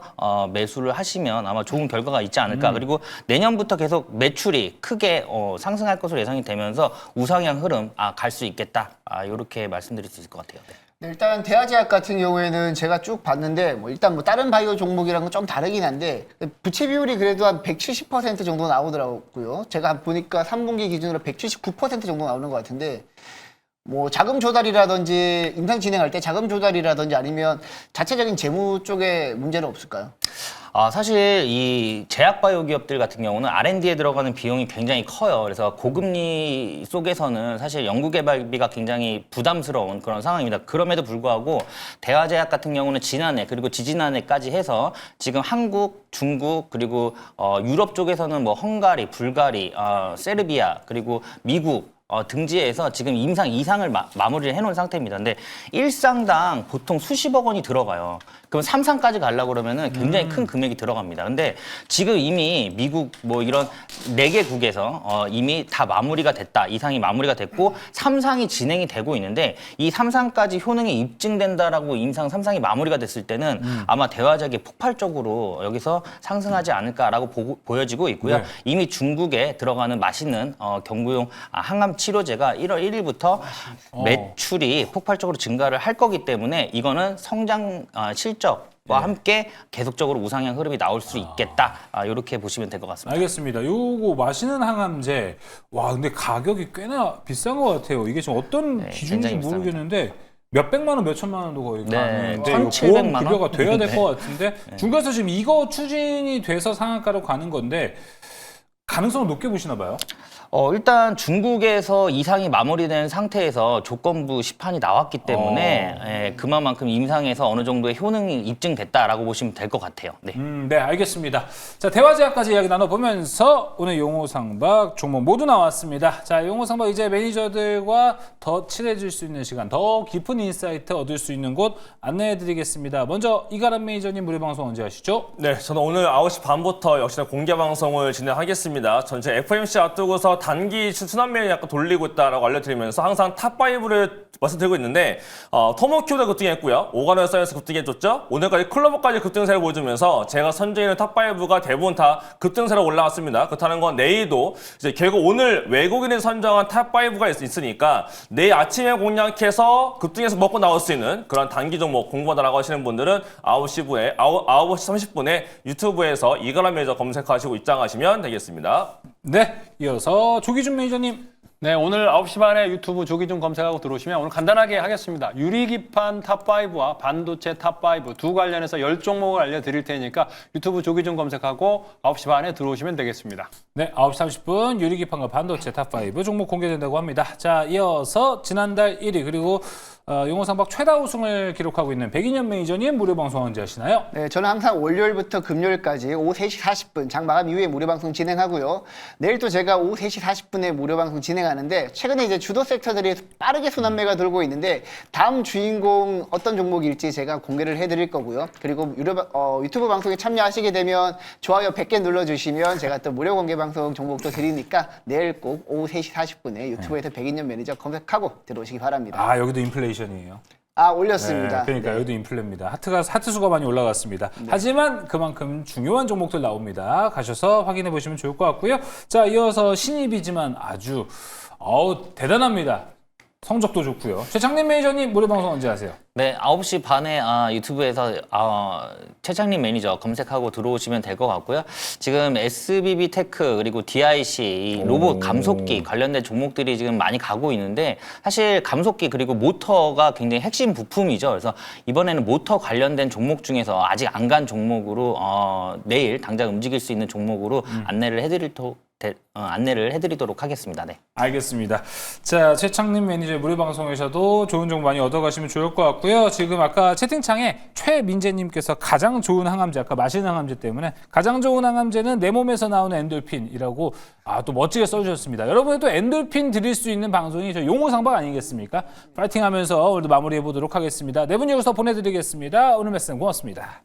매수를 하시면 아마 좋은 결과가 있지 않을까. 그리고 내년부터 계속 매출이 크게 상승할 것으로 예상이 되면서 우상향 흐름 갈 수 있겠다. 이렇게 말씀드릴 수 있을 것 같아요. 네. 네, 일단 대화제약 같은 경우에는 제가 쭉 봤는데 일단 다른 바이오 종목이랑은 좀 다르긴 한데 부채 비율이 그래도 한 170% 정도 나오더라고요. 제가 보니까 3분기 기준으로 179% 정도 나오는 것 같은데 뭐 자금 조달이라든지 임상 진행할 때 자금 조달이라든지 아니면 자체적인 재무 쪽에 문제는 없을까요? 사실 이 제약바이오 기업들 같은 경우는 R&D에 들어가는 비용이 굉장히 커요. 그래서 고금리 속에서는 사실 연구개발비가 굉장히 부담스러운 그런 상황입니다. 그럼에도 불구하고 대화제약 같은 경우는 지난해 그리고 지지난해까지 해서 지금 한국, 중국 그리고 유럽 쪽에서는 뭐 헝가리, 불가리, 세르비아 그리고 미국 등지에서 지금 임상 2상을 마무리를 해놓은 상태입니다. 근데 1상당 보통 수십억 원이 들어가요. 그럼 3상까지 가려고 그러면은 굉장히 큰 금액이 들어갑니다. 근데 지금 이미 미국 뭐 이런 4개국에서 이미 다 마무리가 됐다. 2상이 마무리가 됐고 3상이 진행이 되고 있는데 이 3상까지 효능이 입증된다라고 임상 3상이 마무리가 됐을 때는 아마 대화제약이 폭발적으로 여기서 상승하지 않을까라고 보여지고 있고요. 네. 이미 중국에 들어가는 맛있는 경구용 항암 치료제가 1월 1일부터 매출이 폭발적으로 증가를 할 거기 때문에 이거는 성장 실적과 함께 계속적으로 우상향 흐름이 나올 수 있겠다. 이렇게 보시면 될 것 같습니다. 알겠습니다. 요거 맛있는 항암제, 와 근데 가격이 꽤나 비싼 것 같아요. 이게 지금 어떤 네, 기준인지 굉장히 모르겠는데 몇백만 원, 몇천만 원도 거의 네, 가는데 1,700만 보험 원? 급여가 돼야 될 네. 것 같은데 중간에서 지금 이거 추진이 돼서 상한가로 가는 건데 가능성은 높게 보시나 봐요? 일단 중국에서 이상이 마무리된 상태에서 조건부 시판이 나왔기 때문에 그만큼 임상에서 어느 정도의 효능이 입증됐다라고 보시면 될 것 같아요. 네. 네, 알겠습니다. 자, 대화제약까지 이야기 나눠보면서 오늘 용호상박 종목 모두 나왔습니다. 자, 용호상박 이제 매니저들과 더 친해질 수 있는 시간, 더 깊은 인사이트 얻을 수 있는 곳 안내해드리겠습니다. 먼저 이가람 매니저님 무료 방송 언제 하시죠? 네, 저는 오늘 9시 반부터 역시나 공개 방송을 진행하겠습니다. 전체 FOMC 앞두고서 단기 순환매를 약간 돌리고 있다라고 알려드리면서 항상 탑5를 말씀드리고 있는데 토모큐도 급등했고요. 오가노 사이언스 급등해줬죠. 오늘까지 클로버까지 급등세를 보여주면서 제가 선정하는 탑5가 대부분 다 급등세로 올라왔습니다. 그렇다는 건 내일도 이제 결국 오늘 외국인이 선정한 탑5가 있으니까 내일 아침에 공략해서 급등해서 먹고 나올 수 있는 그런 단기 종목 공부하다라고 하시는 분들은 9시 30분에 유튜브에서 이가람 매니저 검색하시고 입장하시면 되겠습니다. 네, 이어서 조기준 매니저님. 네, 오늘 9시 반에 유튜브 조기준 검색하고 들어오시면 오늘 간단하게 하겠습니다. 유리기판 탑5와 반도체 탑5 두 관련해서 10종목을 알려드릴 테니까 유튜브 조기준 검색하고 9시 반에 들어오시면 되겠습니다. 네, 9시 30분 유리기판과 반도체 탑5 종목 공개된다고 합니다. 자, 이어서 지난달 1위 그리고 용호상박 최다 우승을 기록하고 있는 백인현 매니저님 무료 방송 언제 하시나요? 네, 저는 항상 월요일부터 금요일까지 오후 3시 40분 장 마감 이후에 무료 방송 진행하고요. 내일 또 제가 오후 3시 40분에 무료 방송 진행하는데 최근에 이제 주도 섹터들이 빠르게 순환매가 돌고 있는데 다음 주인공 어떤 종목일지 제가 공개를 해드릴 거고요. 그리고 유튜브 방송에 참여하시게 되면 좋아요 100개 눌러주시면 제가 또 무료 공개 방송 종목도 드리니까 내일 꼭 오후 3시 40분에 유튜브에서 백인현 매니저 검색하고 들어오시기 바랍니다. 아, 여기도 인플레이션이에요. 올렸습니다. 네, 그러니까 여기도 인플레입니다. 하트 수가 많이 올라갔습니다. 하지만 그만큼 중요한 종목들 나옵니다. 가셔서 확인해 보시면 좋을 것 같고요. 자, 이어서 신입이지만 아주 대단합니다. 성적도 좋고요. 최창림 매니저님 무료 방송 언제 하세요? 네, 9시 반에 유튜브에서 최창림 매니저 검색하고 들어오시면 될 것 같고요. 지금 SBB 테크 그리고 DIC 이 로봇 감속기 관련된 종목들이 지금 많이 가고 있는데 사실 감속기 그리고 모터가 굉장히 핵심 부품이죠. 그래서 이번에는 모터 관련된 종목 중에서 아직 안 간 종목으로 내일 당장 움직일 수 있는 종목으로 안내를 해드리도록 하겠습니다. 네. 알겠습니다. 자, 최창림 매니저의 무료 방송에서도 좋은 정보 많이 얻어가시면 좋을 것 같고요. 지금 아까 채팅창에 최민재님께서 가장 좋은 항암제, 아까 마시는 항암제 때문에 가장 좋은 항암제는 내 몸에서 나오는 엔돌핀이라고 또 멋지게 써주셨습니다. 여러분들도 엔돌핀 드릴 수 있는 방송이 저 용호상박 아니겠습니까? 파이팅하면서 오늘도 마무리해 보도록 하겠습니다. 네 분 여기서 보내드리겠습니다. 오늘 말씀 고맙습니다.